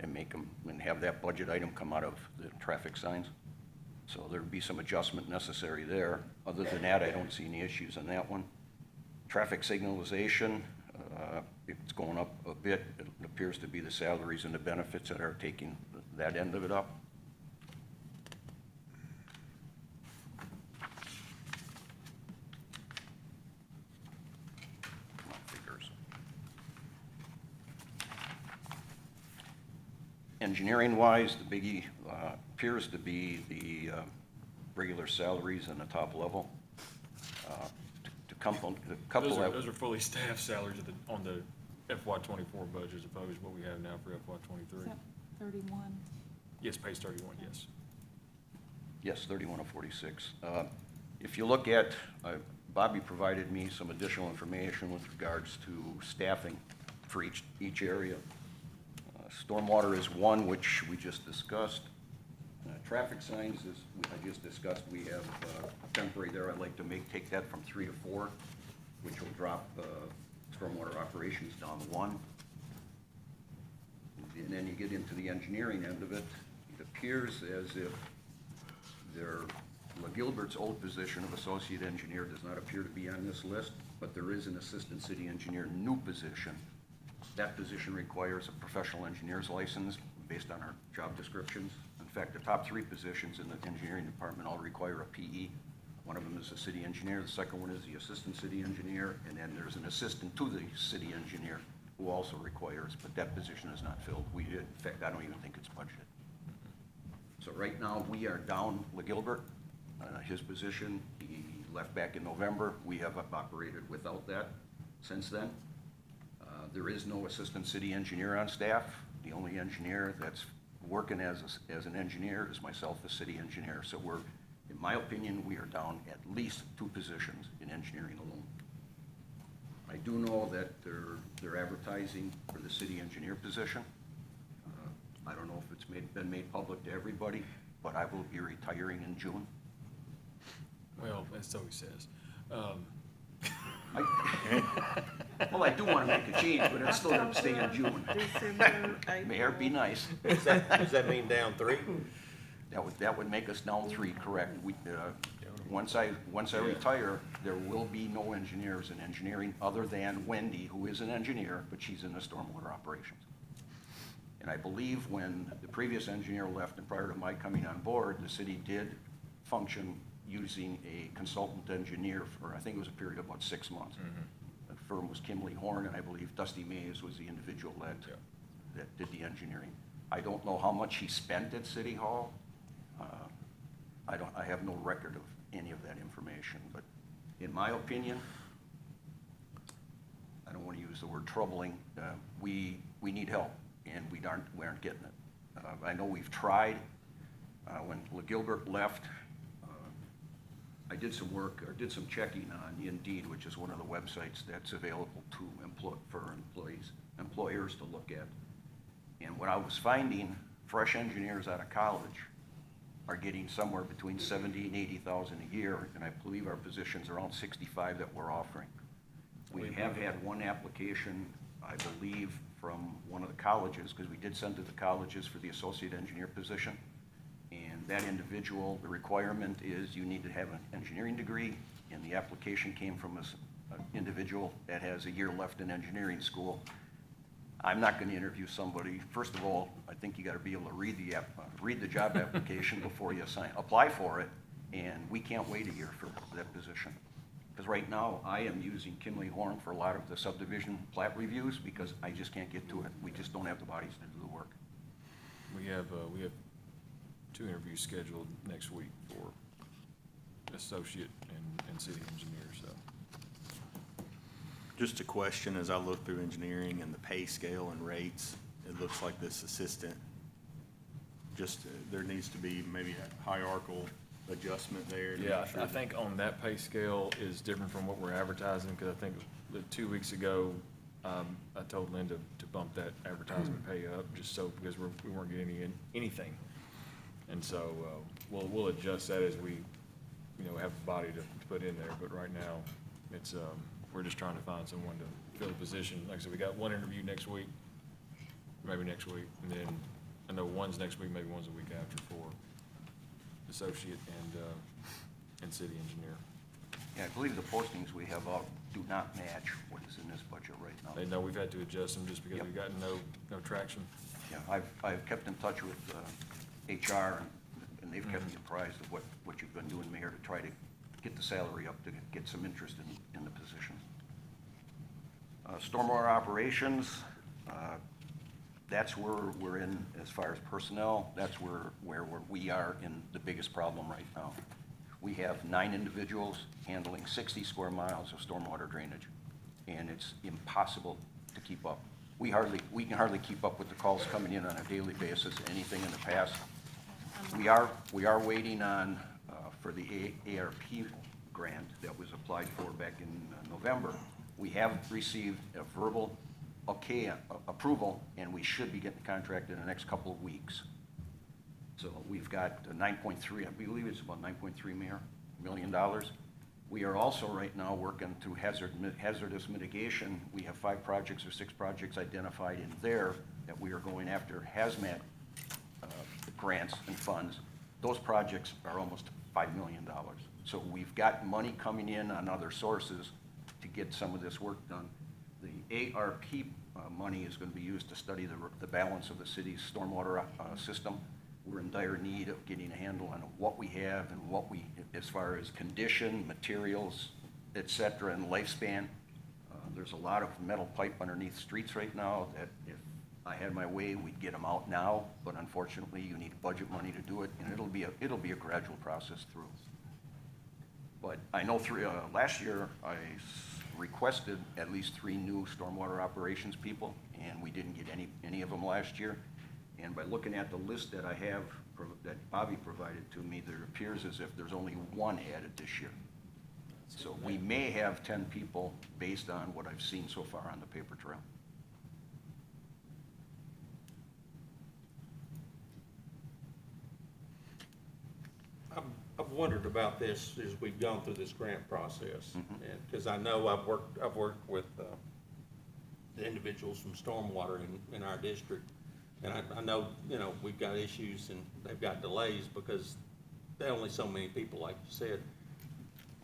S14: and make them, and have that budget item come out of the traffic signs. So there'd be some adjustment necessary there. Other than that, I don't see any issues on that one. Traffic signalization, it's going up a bit. It appears to be the salaries and the benefits that are taking that end of it up. Come on, figures. Engineering-wise, the biggie appears to be the regular salaries in the top level. To couple that.
S1: Those are fully staffed salaries on the FY '24 budget as opposed to what we have now for FY '23.
S3: Is that 31?
S1: Yes, page 31, yes.
S14: Yes, 31 of 46. If you look at, Bobby provided me some additional information with regards to staffing for each area. Stormwater is one, which we just discussed. Traffic signs, is I just discussed, we have temporary there. I'd like to take that from 3 to 4, which will drop stormwater operations down to 1. And then you get into the engineering end of it. It appears as if Gilbert's old position of associate engineer does not appear to be on this list, but there is an assistant city engineer new position. That position requires a professional engineer's license based on our job descriptions. In fact, the top 3 positions in the engineering department all require a PE. One of them is a city engineer, the second one is the assistant city engineer, and then there's an assistant to the city engineer who also requires, but that position is not filled. We did, in fact, I don't even think it's budgeted. So right now, we are down LaGilbert, his position. He left back in November. We have operated without that since then. There is no assistant city engineer on staff. The only engineer that's working as an engineer is myself, the city engineer. So we're, in my opinion, we are down at least 2 positions in engineering alone. I do know that they're advertising for the city engineer position. I don't know if it's been made public to everybody, but I will be retiring in June.
S1: Well, that's so he says.
S14: Well, I do want to make a change, but it's still going to stay in June.
S3: December,
S14: Mayor, be nice.
S4: Does that mean down 3?
S14: That would make us down 3, correct. once I retire, there will be no engineers in engineering other than Wendy, who is an engineer, but she's in the stormwater operations. And I believe when the previous engineer left and prior to my coming on board, the city did function using a consultant engineer for, I think it was a period of about 6 months. The firm was Kimley Horn, and I believe Dusty Mays was the individual that did the engineering. I don't know how much he spent at City Hall. I have no record of any of that information, but in my opinion, I don't want to use the word troubling, we need help, and we aren't getting it. I know we've tried. When LaGilbert left, I did some work, or did some checking on Indeed, which is one of the websites that's available to employers to look at. And what I was finding, fresh engineers out of college are getting somewhere between 70 and 80,000 a year, and I believe our position's around 65 that we're offering. We have had one application, I believe, from one of the colleges, because we did send to the colleges for the associate engineer position. And that individual, the requirement is you need to have an engineering degree, and the application came from an individual that has a year left in engineering school. I'm not going to interview somebody. First of all, I think you got to be able to read the job application before you apply for it, and we can't wait a year for that position. Because right now, I am using Kimley Horn for a lot of the subdivision plat reviews because I just can't get to it. We just don't have the bodies to do the work.
S1: We have 2 interviews scheduled next week for associate and city engineers, so.
S5: Just a question, as I look through engineering and the pay scale and rates, it looks like this assistant, there needs to be maybe a hierarchical adjustment there. to
S1: Yeah,
S5: make sure
S1: I
S5: that-
S1: think on that pay scale is different from what we're advertising, because I think that 2 weeks ago, I told Linda to bump that advertisement pay up, just so, because we weren't getting anything. And so, we'll adjust that as we, have a body to put in there, but right now, it's, we're just trying to find someone to fill the position. Like I said, we got 1 interview next week, maybe next week, and then, I know one's next week, maybe one's the week after for associate and city engineer.
S14: Yeah, I believe the postings we have out do not match what is in this budget right now.
S1: They know we've had to adjust them just because
S14: Yep.
S1: we've gotten no traction.
S14: Yeah, I've kept in touch with HR, and they've kept me apprised of what you've been doing, Mayor, to try to get the salary up, to get some interest in the position. Stormwater operations, that's where we're in as far as personnel. That's where we are in the biggest problem right now. We have 9 individuals handling 60 square miles of stormwater drainage, and it's impossible to keep up. We can hardly keep up with the calls coming in on a daily basis. Anything in the past, we are waiting on for the ARP grant that was applied for back in November. We have received a verbal approval, and we should be getting the contract in the next couple of weeks. So we've got 9.3, I believe it's about $9.3 million. We are also right now working through hazardous mitigation. We have 5 projects or 6 projects identified in there that we are going after hazmat grants and funds. Those projects are almost $5 million. So we've got money coming in on other sources to get some of this work done. The ARP money is going to be used to study the balance of the city's stormwater system. We're in dire need of getting a handle on what we have and as far as condition, materials, et cetera, and lifespan. There's a lot of metal pipe underneath streets right now that if I had my way, we'd get them out now, but unfortunately, you need budget money to do it, and it'll be a gradual process through. But I know last year, I requested at least 3 new stormwater operations people, and we didn't get any of them last year. And by looking at the list that I have, that Bobby provided to me, there appears as if there's only 1 added this year. So we may have 10 people based on what I've seen so far on the paper trail.
S4: I've wondered about this as we've gone through this grant process, and because I know I've worked with the individuals from stormwater in our district, and I know we've got issues and they've got delays because there are only so many people, like you said.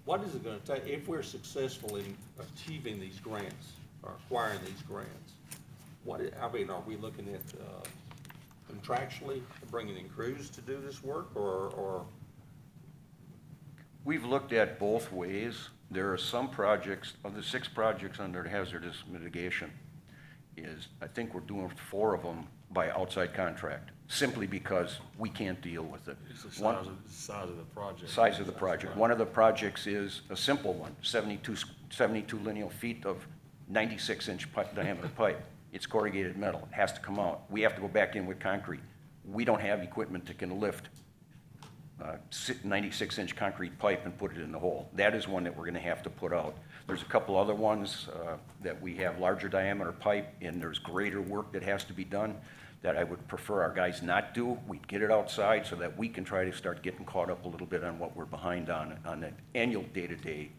S13: what is it gonna take, if we're successful in achieving these grants, or acquiring these grants? I mean, are we looking at, contractually bringing in crews to do this work, or?
S14: We've looked at both ways. There are some projects, of the 6 projects under hazardous mitigation, I think we're doing 4 of them by outside contract, simply because we can't deal with it.
S1: It's the
S14: One-
S1: size of the project.
S14: Size of the project. One of the projects is a simple one, 72 lineal feet of 96-inch diameter pipe. It's corrugated metal, it has to come out. We have to go back in with concrete. We don't have equipment that can lift 96-inch concrete pipe and put it in the hole. That is one that we're gonna have to put out. There's a couple other ones that we have larger diameter pipe, and there's greater work that has to be done that I would prefer our guys not do. We'd get it outside so that we can try to start getting caught up a little bit on what we're behind on the annual day-to-day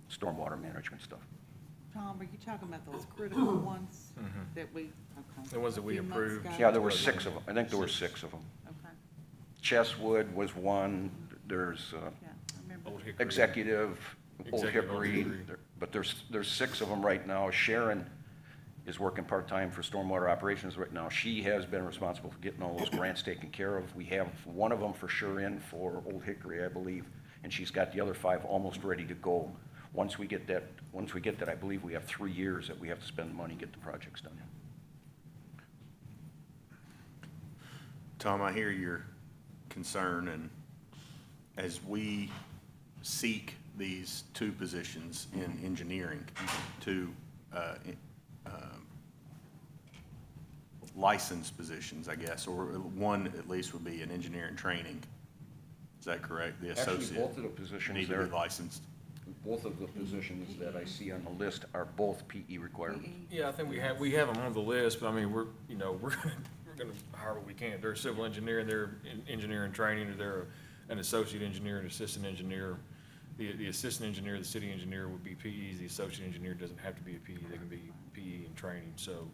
S14: stormwater management stuff.
S3: Tom, are you talking about those critical ones that we, okay.
S1: The ones that we
S3: a few months
S1: approved.
S3: ago?
S14: Yeah, there were 6 of them. I think there were 6 of them.
S3: Okay,
S14: Chesswood was one, there's
S3: yeah, I remember.
S1: Old Hickory.
S14: Executive, Old
S1: Executive Old
S14: Hickory,
S1: Hickory.
S14: but there's 6 of them right now. Sharon is working part-time for stormwater operations right now. She has been responsible for getting all those grants taken care of. We have one of them for sure in for Old Hickory, I believe, and she's got the other 5 almost ready to go. Once we get that, I believe we have 3 years that we have to spend the money to get the projects done.
S5: Tom, I hear your concern, and as we seek these 2 positions in engineering to licensed positions, I guess, or one at least would be an engineering training. Is that correct? The
S14: Actually,
S5: associate
S14: both of the positions
S5: need to
S14: there,
S5: be licensed.
S14: both of the positions that I see on the list are both PE requirements.
S1: Yeah, I think we have them on the list, but I mean, we're gonna hire what we can. If they're a civil engineer and they're in engineering training, or they're an associate engineer and assistant engineer. The assistant engineer, the city engineer would be PEs. The associate engineer doesn't have to be a PE. They can be PE in training. So,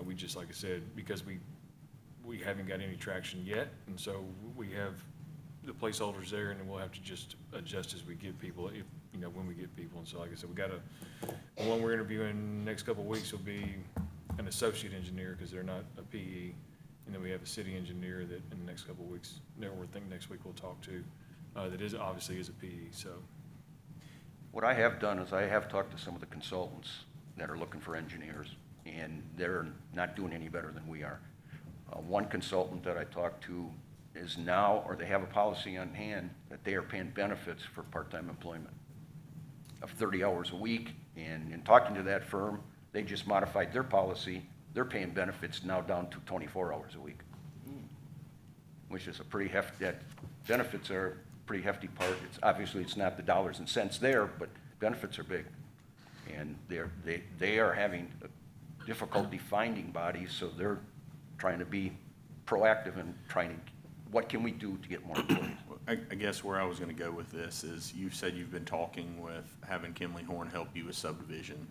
S1: we just, like I said, because we haven't got any traction yet, and so we have the placeholders there, and then we'll have to just adjust as we get people, if, when we get people. And so, like I said, the one we're interviewing next couple of weeks will be an associate engineer, because they're not a PE. And then we have a city engineer that in the next couple of weeks, next week we'll talk to, that obviously is a PE, so.
S14: What I have done is I have talked to some of the consultants that are looking for engineers, and they're not doing any better than we are. One consultant that I talked to is now, or they have a policy on hand, that they are paying benefits for part-time employment of 30 hours a week. And in talking to that firm, they just modified their policy. They're paying benefits now down to 24 hours a week, which is a pretty hefty, that benefits are a pretty hefty part. Obviously, it's not the dollars and cents there, but benefits are big. And they are having difficulty finding bodies, so they're trying to be proactive and what can we do to get more employees?
S5: I guess where I was gonna go with this is, you said you've been talking with, having Kimley Horn help you with subdivision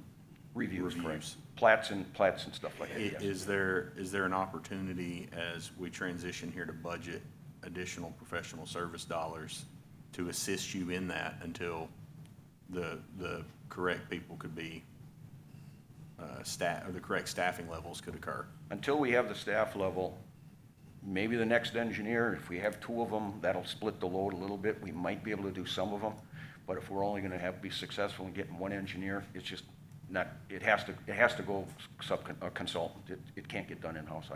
S14: Reviews, correct.
S5: reviews.
S14: Plats and stuff like that, yes.
S5: Is there an opportunity, as we transition here to budget, additional professional service dollars to assist you in that until the correct people could be or the correct staffing levels could occur?
S14: Until we have the staff level, maybe the next engineer, if we have 2 of them, that'll split the load a little bit. We might be able to do some of them, but if we're only gonna be successful in getting 1 engineer, it's just not, it has to go consultant. It can't get done in-house.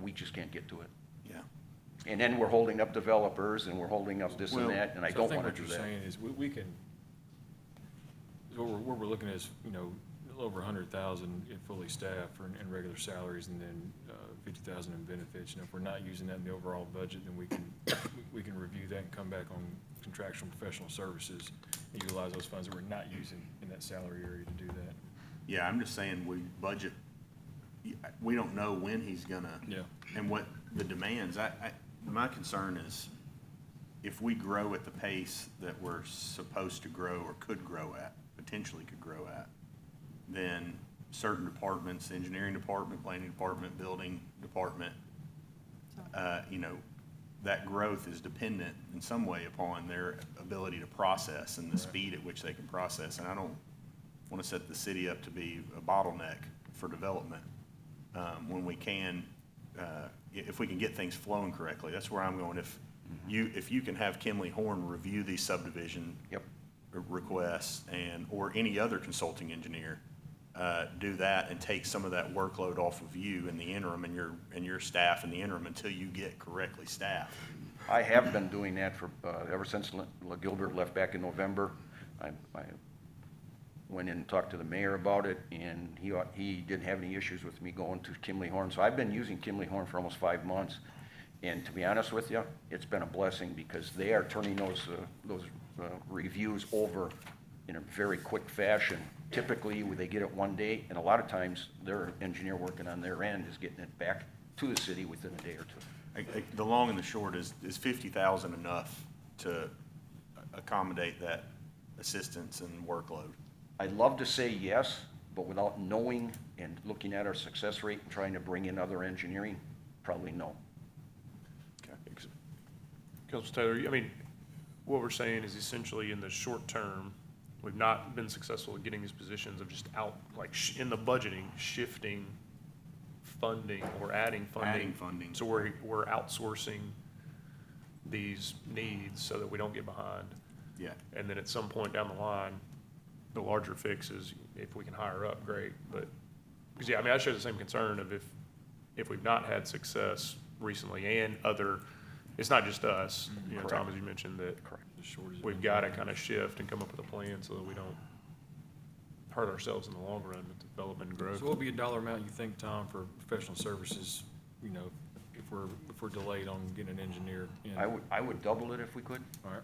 S14: We just can't get to it.
S5: Yeah.
S14: And then we're holding up developers, and we're holding up this and that, and I don't wanna do
S1: what
S14: that.
S1: you're saying is, we can, what we're looking at is, a little over 100,000 in fully staffed in regular salaries, and then 50,000 in benefits. If we're not using that in the overall budget, then we can review that and come back on contractual professional services and utilize those funds that we're not using in that salary area to do that.
S5: Yeah, I'm just saying, we don't know when he's gonna.
S1: Yeah.
S5: And what the demands, my concern is, if we grow at the pace that we're supposed to grow, or potentially could grow at, then certain departments, engineering department, planning department, building department, that growth is dependent in some way upon their ability to process and the speed at which they can process. And I don't want to set the city up to be a bottleneck for development, when we can, if we can get things flowing correctly. That's where I'm going. If you can have Kimley Horn review these subdivision requests or any other consulting engineer, do that and take some of that workload off of you in the interim and your staff in the interim until you get correctly staffed.
S14: I have been doing that for, ever since Gilbert left back in November. I went in and talked to the mayor about it, and he didn't have any issues with me going to Kimley Horn. So I've been using Kimley Horn for almost 5 months. And to be honest with you, it's been a blessing because they are turning those reviews over in a very quick fashion. Typically, they get it one day, and a lot of times their engineer working on their end is getting it back to the city within a day or two.
S5: The long and the short is 50,000 enough to accommodate that assistance and workload?
S14: I'd love to say yes, but without knowing and looking at our success rate and trying to bring in other engineering, probably no.
S12: Councilman Taylor, I mean, what we're saying is essentially in the short term, we've not been successful at getting these positions of just in the budgeting, shifting funding or adding funding.
S5: Adding funding.
S12: So we're outsourcing these needs so that we don't get behind.
S5: Yeah.
S12: And then at some point down the line, the larger fix is if we can hire up, great. But, because yeah, I mean, I share the same concern of if we've not had success recently and it's not just us, you know,
S14: Correct.
S12: Tom, as you mentioned, that
S14: Correct.
S12: we've got to kind of shift and come up with a plan so that we don't hurt ourselves in the long run with development and growth.
S1: So what would be a dollar amount you think, Tom, for professional services, you know, if we're delayed on getting an engineer in?
S14: I would double it if we could.
S1: All right.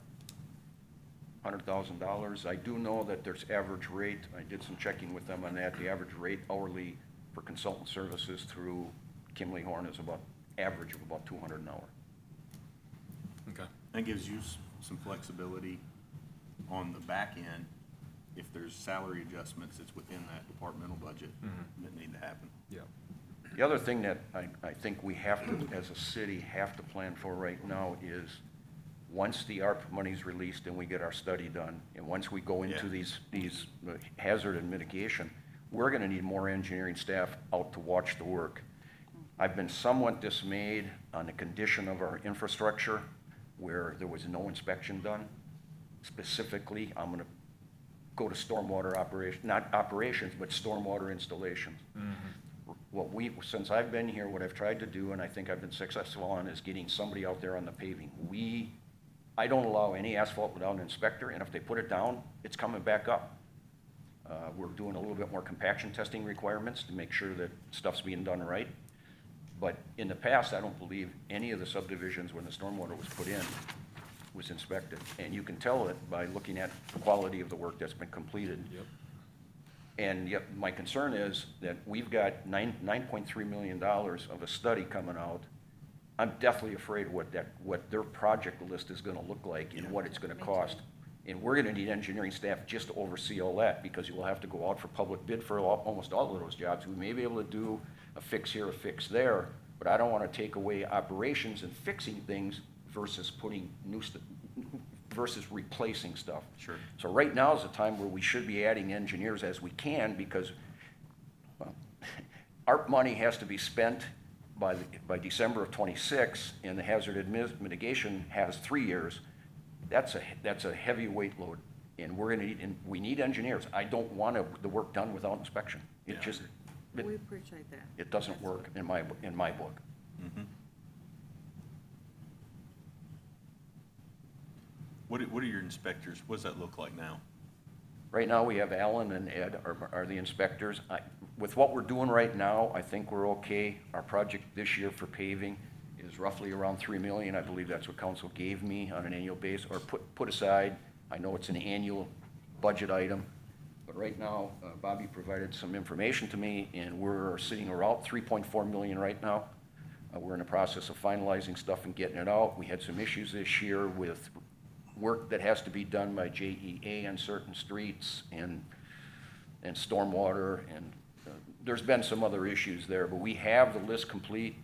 S14: $100,000. I do know that there's average rate, I did some checking with them on that, the average rate hourly for consultant services through Kimley Horn is average of about $200 an hour.
S1: Okay.
S5: That gives you some flexibility on the back end. If there's salary adjustments, it's within that departmental budget that need to happen.
S1: Yeah.
S14: The other thing that I think we have to, as a city, have to plan for right now is once the ARP money's released and we get our study done, and once we go into these hazard and mitigation, we're gonna need more engineering staff out to watch the work. I've been somewhat dismayed on the condition of our infrastructure where there was no inspection done. Specifically, I'm gonna go to stormwater not operations, but stormwater installations. Since I've been here, what I've tried to do, and I think I've been successful on, is getting somebody out there on the paving. I don't allow any asphalt without an inspector, and if they put it down, it's coming back up. We're doing a little bit more compaction testing requirements to make sure that stuff's being done right. But in the past, I don't believe any of the subdivisions when the stormwater was put in was inspected. And you can tell it by looking at the quality of the work that's been completed.
S1: Yep.
S14: And yet, my concern is that we've got $9.3 million of a study coming out. I'm deathly afraid of what their project list is gonna look like and what it's gonna cost. And we're gonna need engineering staff just to oversee all that, because you will have to go out for public bid for almost all of those jobs. We may be able to do a fix here, a fix there, but I don't wanna take away operations and fixing things versus putting versus replacing stuff.
S5: Sure.
S14: So right now is a time where we should be adding engineers as we can, because, well, ARP money has to be spent by December of '26, and the hazard mitigation has 3 years. That's a heavy weight load, and we need engineers. I don't want the work done without inspection.
S1: We
S3: appreciate that.
S14: It doesn't work in my book.
S5: What are your inspectors, what does that look like now?
S14: Right now, we have Alan and Ed are the inspectors. With what we're doing right now, I think we're okay. Our project this year for paving is roughly around $3 million. I believe that's what council gave me on an annual basis, or put aside. I know it's an annual budget item, but right now, Bobby provided some information to me, and we're sitting around $3.4 million right now. We're in the process of finalizing stuff and getting it out. We had some issues this year with work that has to be done by JEA on certain streets and stormwater, and there's been some other issues there, but we have the list complete.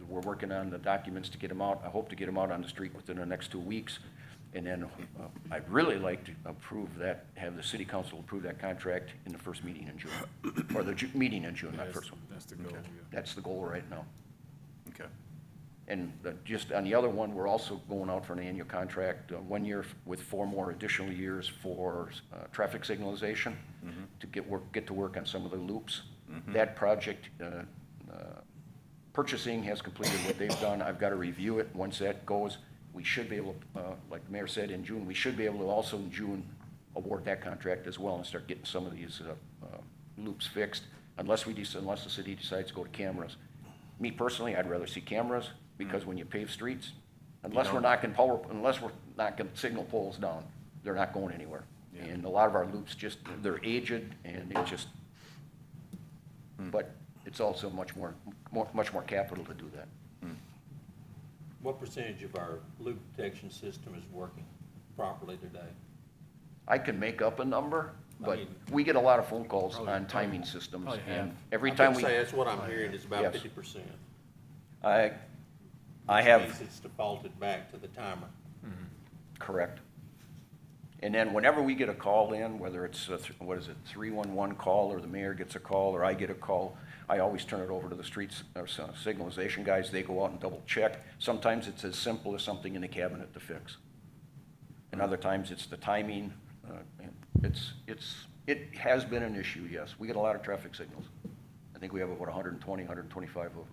S14: We're working on the documents to get them out. I hope to get them out on the street within the next 2 weeks. And then I'd really like to have the city council approve that contract in the first meeting in June, or the meeting in June, not first one.
S1: That's the goal, yeah.
S14: That's the goal right now.
S5: Okay.
S14: And just on the other one, we're also going out for an annual contract, 1 year with 4 more additional years for traffic signalization to get to work on some of the loops. That project, purchasing has completed what they've done. I've got to review it. Once that goes, we should be able, like the mayor said, in June, we should be able to also in June award that contract as well and start getting some of these loops fixed, unless the city decides to go to cameras. Me personally, I'd rather see cameras, because when you pave streets, unless we're knocking signal poles down, they're not going anywhere.
S5: Yeah.
S14: And a lot of our loops they're aged, and it just, but it's also much more capital to do that.
S4: What percentage of our loop detection system is working properly today?
S14: I can make up a number, but
S4: mean-
S14: we get a lot of phone calls on timing systems,
S1: probably
S14: and
S1: half.
S14: every
S4: I
S14: time
S4: would
S14: we,
S4: say that's what I'm hearing is about
S14: Yes.
S4: 50%.
S14: I have,
S4: Means it's defaulted back to the timer.
S14: correct. And then whenever we get a call in, whether it's a 311 call, or the mayor gets a call, or I get a call, I always turn it over to the streets, or signalization guys. They go out and double check. Sometimes it's as simple as something in the cabinet to fix. And other times it's the timing. And it has been an issue, yes. We get a lot of traffic signals. I think we have about 120, 125 of them.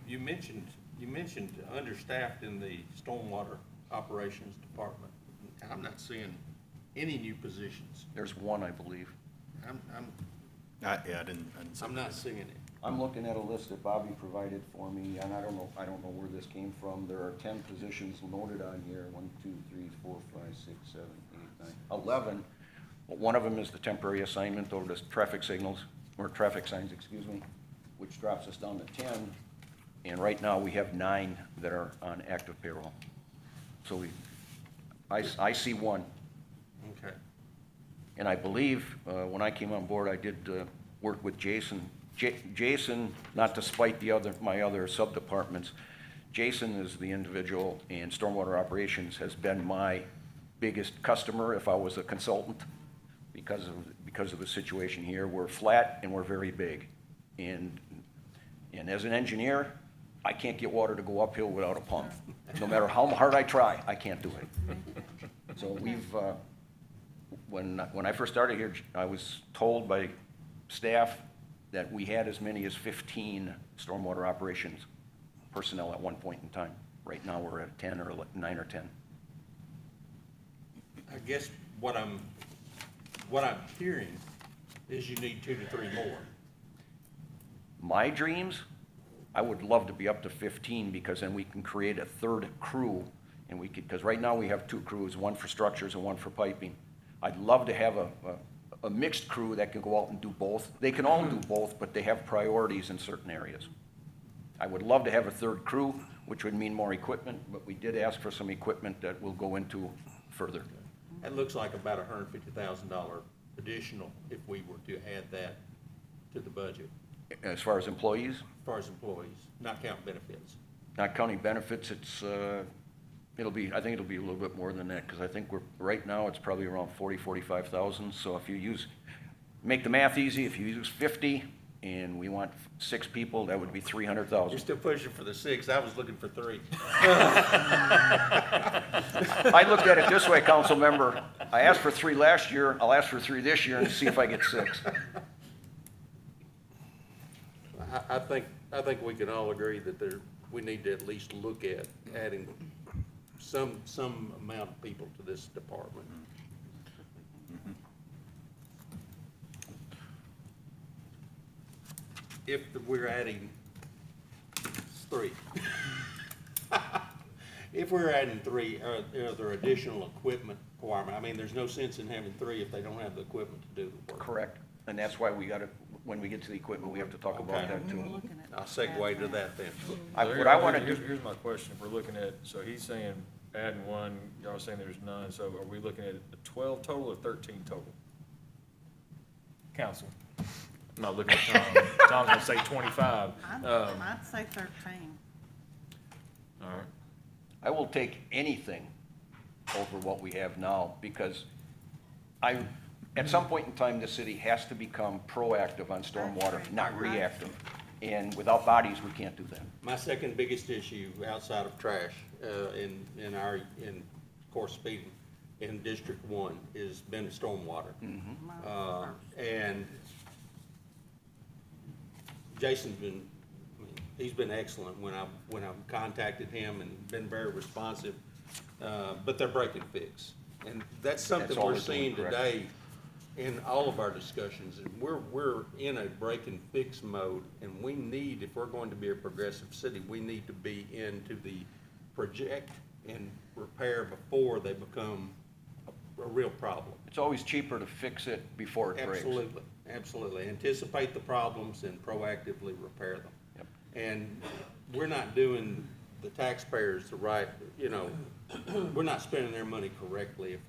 S4: You mentioned understaffed in the stormwater operations department. I'm not seeing any new positions.
S14: There's one, I believe.
S5: I didn't see
S4: I'm
S5: that.
S4: not seeing it.
S14: I'm looking at a list that Bobby provided for me, and I don't know where this came from. There are 10 positions noted on here, 1, 2, 3, 4, 5, 6, 7, 8, 9, 11. One of them is the temporary assignment over to traffic signals, or traffic signs, excuse me, which drops us down to 10. And right now, we have 9 that are on active payroll. So I see one.
S4: Okay.
S14: And I believe, when I came on board, I did work with Jason. Jason, not to spite my other sub-departments, Jason is the individual, and Stormwater Operations has been my biggest customer if I was a consultant, because of the situation here. We're flat and we're very big. And as an engineer, I can't get water to go uphill without a pump. No matter how hard I try, I can't do it. So we've, when I first started here, I was told by staff that we had as many as 15 stormwater operations personnel at one point in time. Right now, we're at 10 or 9 or 10.
S4: I guess what I'm hearing is you need 2 to 3 more.
S14: My dreams, I would love to be up to 15, because then we can create a third crew, and because right now we have 2 crews, one for structures and one for piping. I'd love to have a mixed crew that can go out and do both. They can all do both, but they have priorities in certain areas. I would love to have a third crew, which would mean more equipment, but we did ask for some equipment that we'll go into further.
S4: That looks like about $150,000 additional if we were to add that to the budget,
S14: As far as employees,
S4: as far as employees, not count benefits.
S14: not counting benefits, I think it'll be a little bit more than that, because I think right now, it's probably around 45,000. So if you make the math easy, if you use 50, and we want 6 people, that would be 300,000.
S4: You're still pushing for the 6, I was looking for 3.
S14: I looked at it this way, council member. I asked for 3 last year, I'll ask for 3 this year and see if I get 6.
S4: I think we can all agree that we need to at least look at adding some amount of people to this department. If we're adding 3. If we're adding 3, are there additional equipment requirement? I mean, there's no sense in having 3 if they don't have the equipment to do the work.
S14: Correct. And that's why when we get to the equipment, we have to talk about that too.
S4: I'll segue to that then.
S14: What I want to do,
S1: Here's my question. If we're looking at, so he's saying adding 1, y'all are saying there's none, so are we looking at 12 total or 13 total? Council? I'm not looking at Tom. Tom's gonna say 25.
S3: I'd say 13.
S1: All right.
S14: I will take anything over what we have now, because at some point in time, the city has to become proactive on stormwater, not reactive. And without bodies, we can't do that.
S4: My second biggest issue outside of trash, in of course, speeding, in District One has been stormwater. And Jason's been, he's been excellent when I've contacted him and been very responsive, but they're break and fix. And that's something
S14: That's all
S4: we're
S14: we're doing,
S4: seeing
S14: correct.
S4: today in all of our discussions. And we're in a break and fix mode, and we need, if we're going to be a progressive city, we need to be into the project and repair before they become a real problem.
S14: It's always cheaper to fix it before it breaks.
S4: Absolutely, absolutely. Anticipate the problems and proactively repair them.
S14: Yep.
S4: And we're not doing the taxpayers the right, we're not spending their money correctly if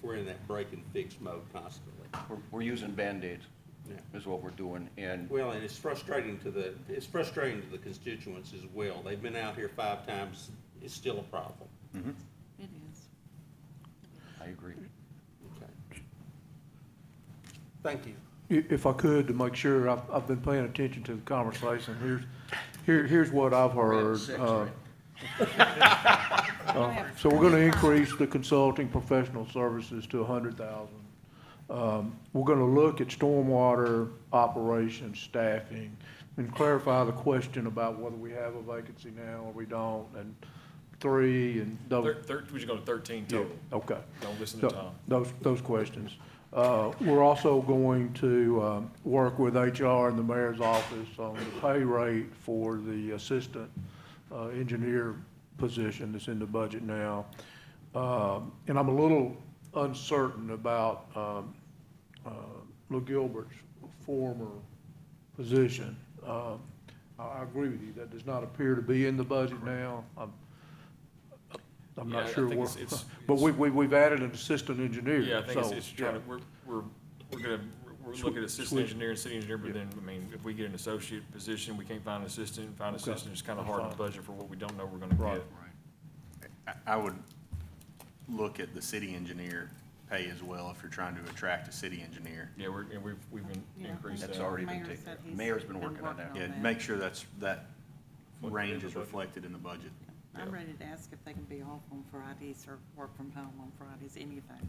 S4: we're in that break and fix mode constantly.
S14: We're using Band-Aids,
S4: Yeah.
S14: is what we're doing, and
S4: Well, and it's frustrating to the constituents as well. They've been out here 5 times, it's still a problem.
S3: It is.
S14: I agree.
S4: Okay. Thank you.
S6: If I could, to make sure, I've been paying attention to the conversation, here's what I've heard. So we're gonna increase the consulting professional services to 100,000. We're gonna look at stormwater operations, staffing, and clarify the question about whether we have a vacancy now or we don't, and 3, and those.
S1: We should go to 13
S6: Yeah,
S1: total.
S6: okay.
S1: Don't listen to
S6: So,
S1: Tom.
S6: those questions. We're also going to work with HR and the mayor's office on the pay rate for the assistant engineer position that's in the budget now. And I'm a little uncertain about Lou Gilbert's former position. I agree with you, that does not appear to be in the budget now. I'm
S1: Yeah,
S6: not
S1: I
S6: sure
S1: think
S6: what,
S1: it's-
S6: but we've added an assistant engineer.
S1: Yeah, I think
S6: so,
S1: it's trying to, we're looking at assistant
S6: Switch.
S1: engineer and city engineer, but then, I mean, if we get an associate position, we can't find an assistant, it's kind of hard to budget for what we don't know we're gonna
S6: Right.
S1: get.
S5: I would look at the city engineer pay as well if you're trying to attract a city engineer.
S1: Yeah, we've been
S3: Yeah.
S1: increased
S14: That's
S1: that.
S14: already been
S3: Mayor
S14: taken.
S3: said he's
S14: Mayor's been working on that.
S5: Yeah,
S3: that.
S5: make sure that
S1: Reflected in
S5: range
S1: the
S5: is
S1: budget.
S5: reflected in the budget.
S3: I'm ready to ask if they can be off on Fridays or work from home on Fridays, anything.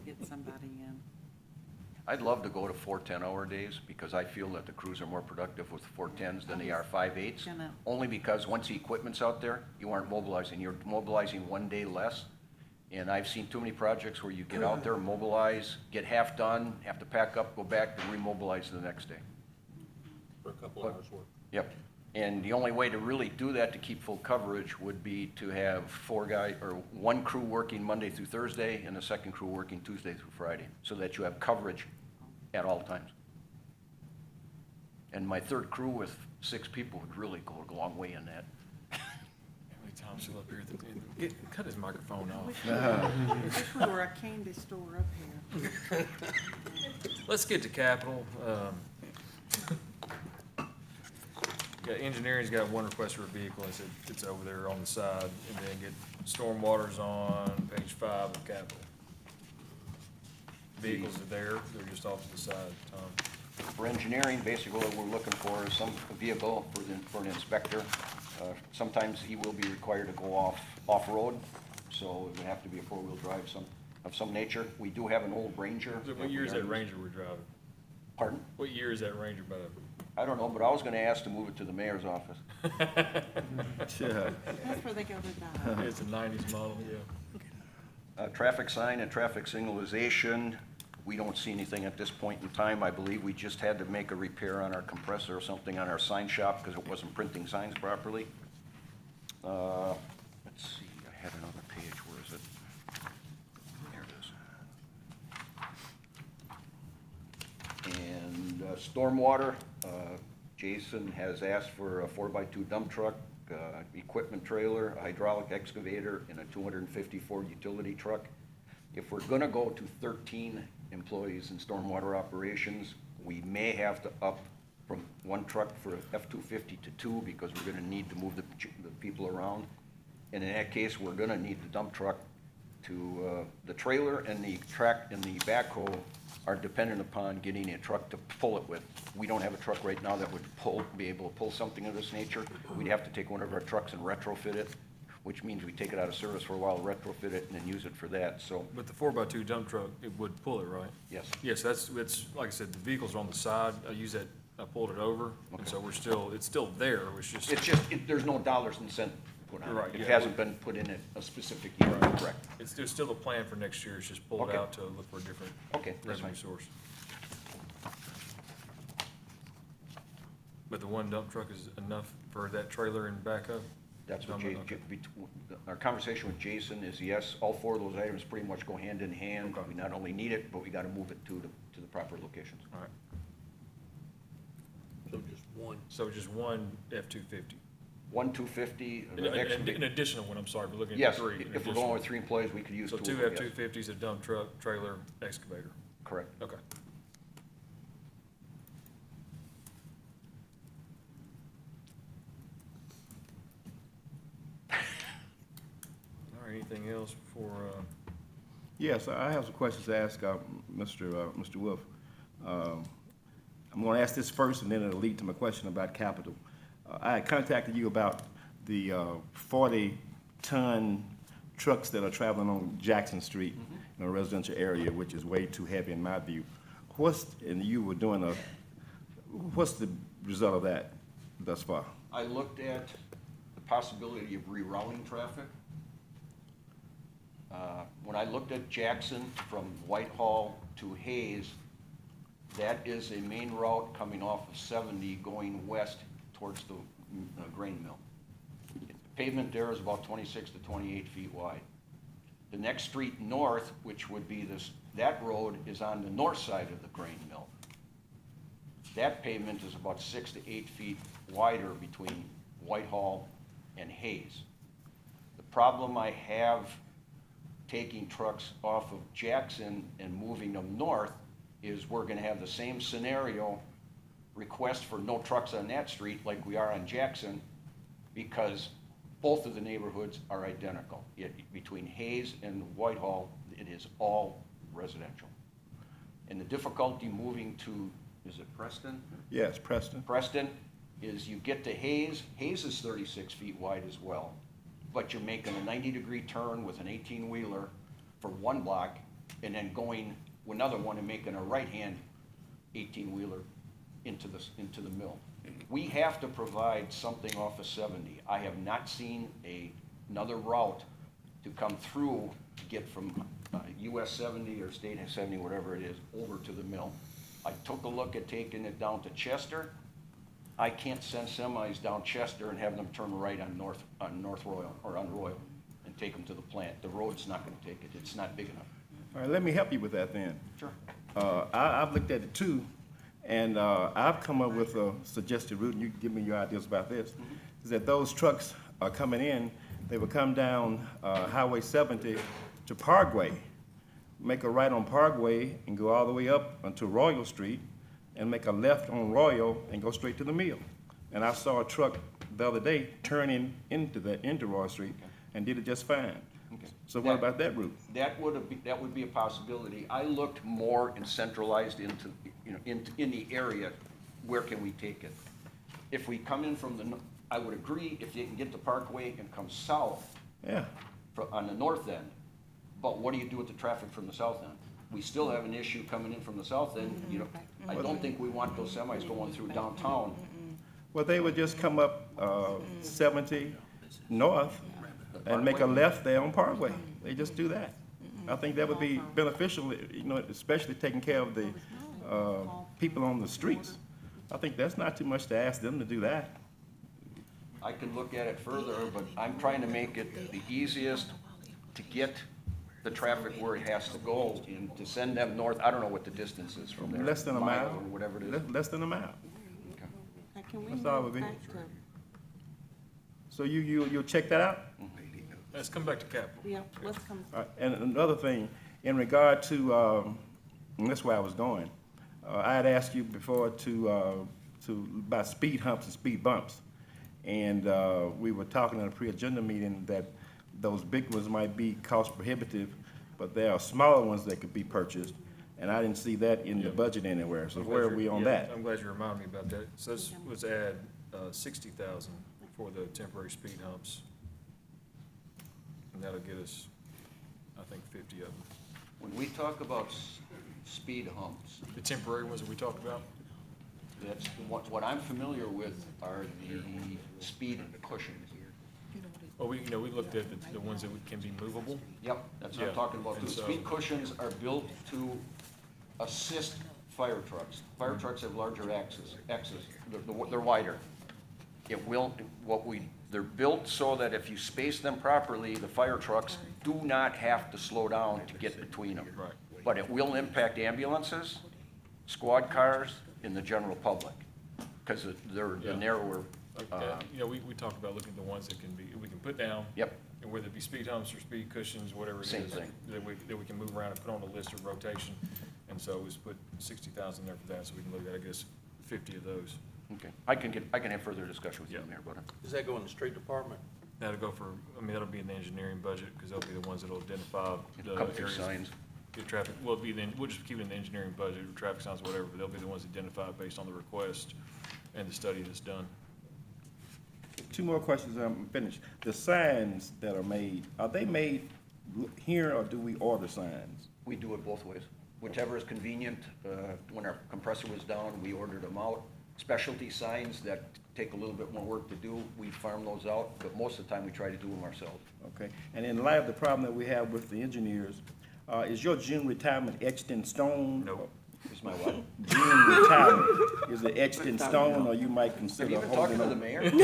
S3: Get somebody in.
S14: I'd love to go to 4 10-hour days, because I feel that the crews are more productive with 4 10s than they are 5 8s.
S3: Gonna-
S14: Only because once the equipment's out there, you aren't mobilizing, you're mobilizing 1 day less. And I've seen too many projects where you get out there, mobilize, get half done, have to pack up, go back, and remobilize the next day.
S4: For a couple hours work.
S14: Yep. And the only way to really do that, to keep full coverage, would be to have 4 guys, or 1 crew working Monday through Thursday, and the second crew working Tuesday through Friday, so that you have coverage at all times. And my 3rd crew with 6 people would really go a long way in that.
S1: How many times he'll up here at the end? Cut his microphone off.
S3: Wish we were a candy store up here.
S1: Let's get to capital. Yeah, engineering's got 1 request for a vehicle, it's over there on the side, and then get stormwater's on page 5 of capital. Vehicles are there, they're just off to the side, Tom.
S14: For engineering, basically what we're looking for is some vehicle for an inspector. Sometimes he will be required to go off-road, so it would have to be a 4-wheel drive of some nature. We do have an old Ranger.
S1: So what year is that Ranger we're driving?
S14: Pardon?
S1: What year is that Ranger, by the way?
S14: I don't know, but I was gonna ask to move it to the mayor's office.
S3: That's where they go to die.
S1: It's a 90s model, yeah.
S14: Traffic sign and traffic signalization, we don't see anything at this point in time. I believe we just had to make a repair on our compressor or something on our sign shop because it wasn't printing signs properly. Let's see, I had another page, where is it? There it is. And stormwater, Jason has asked for a 4x2 dump truck, equipment trailer, a hydraulic excavator, and a 254 utility truck. If we're gonna go to 13 employees in stormwater operations, We may have to up from one truck for F-250 to two, because we're gonna need to move the people around. And in that case, we're gonna need the dump truck to, the trailer and the backhoe are dependent upon getting a truck to pull it with. We don't have a truck right now that would be able to pull something of this nature. We'd have to take one of our trucks and retrofit it, which means we take it out of service for a while, retrofit it, and then use it for that, so,
S1: But the 4x2 dump truck, it would pull it, right?
S14: yes.
S1: Yes, it's, like I said, the vehicle's on the side. I pulled it over, and so it's still there.
S14: It's just, there's no dollars and cents put on
S1: Right,
S14: it. It
S1: yeah.
S14: hasn't been put in at a specific year, correct?
S1: There's still a plan for next year. It's just pull it
S14: Okay.
S1: out to look for a different
S14: Okay, that's
S1: revenue
S14: fine.
S1: source. But the one dump truck is enough for that trailer and backhoe?
S14: That's what
S1: Okay.
S14: our conversation with Jason is, yes, all four of those items pretty much go hand in hand.
S1: Okay.
S14: We not only need it, but we gotta move it to the proper locations.
S1: All right.
S13: So just one.
S1: So just one F-250?
S14: One 250.
S1: An additional one, I'm sorry, we're looking at
S14: Yes,
S1: three. an
S14: if we're
S1: additional
S14: going
S1: one.
S14: with 3 employees, we could use
S1: So
S14: 2
S1: two
S14: of them, yes.
S1: F-250s, a dump truck, trailer, excavator.
S14: Correct.
S1: Okay. All right, anything else before,
S7: Yes, I have some questions to ask Mr. Wolf. I'm going to ask this first, and then it'll lead to my question about capital. I had contacted you about the 40-ton trucks that are traveling on Jackson Street in a residential area, which is way too heavy in my view. What's the result of that thus far?
S14: I looked at the possibility of rerouting traffic. When I looked at Jackson from Whitehall to Hayes, that is a main route coming off of 70 going west towards the grain mill. The pavement there is about 26 to 28 feet wide. The next street north, which would be that road, is on the north side of the grain mill. That pavement is about 6 to 8 feet wider between Whitehall and Hayes. The problem I have taking trucks off of Jackson and moving them north is we're gonna have the same scenario, request for no trucks on that street like we are on Jackson, because both of the neighborhoods are identical. Between Hayes and Whitehall, it is all residential. And the difficulty moving to, is it Preston?
S7: Yes, Preston.
S14: Preston, is you get to Hayes is 36 feet wide as well, but you're making a 90-degree turn with an 18-wheeler for one block, and then going another one and making a right-hand 18-wheeler into the mill. We have to provide something off of 70. I have not seen another route to come through to get from US 70 or State 70, whatever it is, over to the mill. I took a look at taking it down to Chester. I can't send semis down Chester and have them turn right on North Royal, or on Royal, and take them to the plant. The road's not gonna take it. It's not big enough.
S7: All right, let me help you with that then.
S14: Sure.
S7: I've looked at it too, and I've come up with a suggested route, and you can give me your ideas about this, is that those trucks are coming in, they would come down Highway 70 to Parkway, make a right on Parkway and go all the way up onto Royal Street, and make a left on Royal and go straight to the mill. And I saw a truck the other day turning into Royal Street and did it just fine.
S14: Okay.
S7: So what about that route?
S14: That would be a possibility. I looked more and centralized into in the area, where can we take it? If we come in from I would agree if you can get to Parkway and come south
S7: Yeah,
S14: on the north end, but what do you do with the traffic from the south end? We still have an issue coming in from the south end, I don't think we want those semis going through downtown.
S7: well, they would just come up 70 north and make a left there on Parkway. They just do that. I think that would be beneficial, especially taking care of the people on the streets. I think that's not too much to ask them to do that.
S14: I can look at it further, but I'm trying to make it the easiest to get the traffic where it has to go, and to send them north. I don't know what the distance is from there.
S7: Less than a mile.
S14: Or whatever it is.
S7: Less than a mile.
S3: Can we
S7: That's all it would
S3: move
S7: be.
S3: back to,
S7: So you'll check that out?
S1: let's come back to capital.
S3: yeah, let's come,
S7: And another thing, in regard to, and that's where I was going, I had asked you before about speed humps and speed bumps. And we were talking in a pre-agenda meeting that those big ones might be cost prohibitive, but there are smaller ones that could be purchased. And I didn't see that in the budget anywhere. So where are we on that?
S1: I'm glad you reminded me about that. So let's add 60,000 for the temporary speed humps. And that'll get us, I think, 50 of them.
S14: When we talk about speed humps,
S1: The temporary ones that we talked about?
S14: that's, what I'm familiar with are the speed cushions.
S1: Well, we looked at the ones that can be movable.
S14: Yep, that's what I'm
S1: Yeah,
S14: talking about.
S1: and
S14: The
S1: so-
S14: speed cushions are built to assist fire trucks. Fire trucks have larger axes, they're wider. It will, they're built so that if you space them properly, the fire trucks do not have to slow down to get between them.
S1: Right.
S14: But it will impact ambulances, squad cars, and the general public, because they're the
S1: Yeah.
S14: narrower.
S1: We talked about looking at the ones that we can put down.
S14: Yep.
S1: And whether it be speed humps or speed cushions, whatever it is.
S14: Same thing.
S1: That we can move around and put on the list of rotation. And so we just put 60,000 there for that, so we can look at, I guess, 50 of those.
S14: Okay, I can have further discussion with you,
S1: Yeah.
S14: Mayor, but.
S4: Does that go in the street department?
S1: That'll go for, that'll be in the engineering budget, because they'll be the ones that'll identify the
S14: Come through
S1: areas.
S14: signs.
S1: Get traffic, we'll just keep it in the engineering budget, traffic signs, whatever, but they'll be the ones identified based on the request and the study that's done.
S7: Two more questions, I'm finished. The signs that are made, are they made here or do we order signs?
S14: We do it both ways, whichever is convenient. When our compressor was down, we ordered them out. Specialty signs that take a little bit more work to do, we farm those out, but most of the time we try to do them ourselves.
S7: Okay, and in light of the problem that we have with the engineers, is your June retirement etched in stone?
S1: Nope.
S14: Is my what?
S7: June retirement, is it etched in stone, or you might
S14: Have
S7: consider
S14: you been
S7: holding
S14: talking to the
S7: on?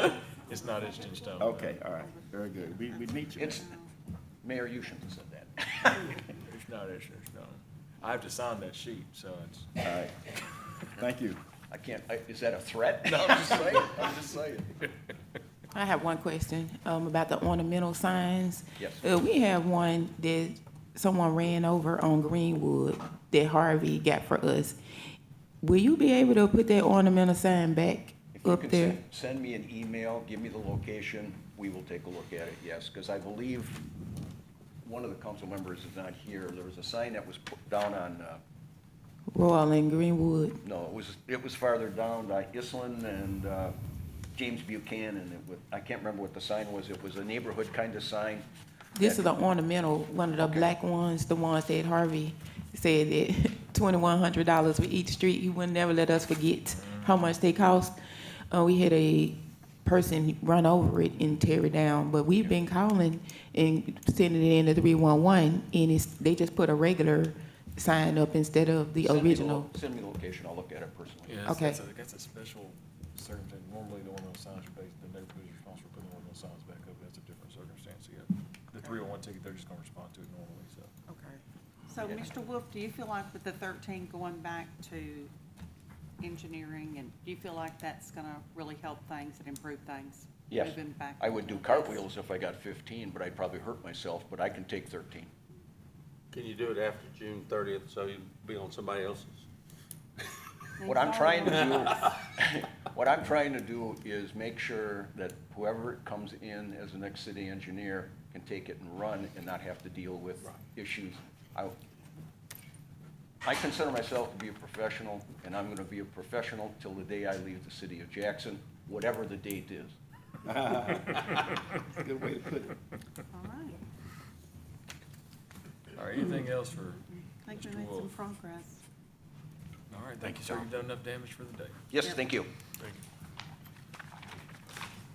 S14: mayor?
S1: It's not etched in stone.
S7: Okay, all right, very good. We need you.
S14: It's, Mayor, you shouldn't have said that.
S1: It's not etched in stone. I have to sign that sheet, so it's.
S7: All right, thank you.
S14: I can't, is that a threat? No, I'm just saying.
S15: I have one question about the ornamental signs.
S14: Yes.
S15: We have one that someone ran over on Greenwood that Harvey got for us. Will you be able to put that ornamental sign back
S14: If you
S15: up
S14: could
S15: there?
S14: send me an email, give me the location, we will take a look at it, yes, because I believe one of the council members is not here. There was a sign that was put down on,
S15: Royal and Greenwood.
S14: no, it was farther down by Island and James Buchanan. I can't remember what the sign was. It was a neighborhood kind of sign.
S15: This is the ornamental, one of the black ones, the ones that Harvey said that $2,100 for each street. He would never let us forget how much they cost. We had a person run over it and tear it down, but we've been calling and sending it in to 311, and they just put a regular sign up instead of the original.
S14: Send me the location, I'll look at it personally.
S1: Yeah,
S15: Okay.
S1: that's a special circumstance. Normally, the ornamental signs are based, the neighborhood is responsible for putting the ornamental signs back up. That's a different circumstance. So, yeah, the 301 ticket, they're just gonna respond to it normally, so.
S3: Okay. So, Mr. Wolf, do you feel like with the 13 going back to engineering, and do you feel like that's gonna really help things and improve things?
S14: Yes,
S3: Moving back
S14: I would do cartwheels if I got 15, but I'd probably hurt myself, but I can take 13.
S4: Can you do it after June 30th, so you'd be on somebody else's?
S14: What I'm trying to do, what I'm trying to do is make sure that whoever comes in as the next city engineer can take it and run and not have to deal with issues. I consider myself to be a professional, and I'm gonna be a professional till the day I leave the city of Jackson, whatever the date is.
S7: Good way to put it.
S3: All right.
S1: All right, anything else for
S3: I think we
S1: Mr.
S3: made some
S1: Wolf?
S3: progress.
S1: All right, thank you, sir. You've done enough damage for the day.
S14: Yes,
S3: Yep.
S14: thank you.
S1: Thank you.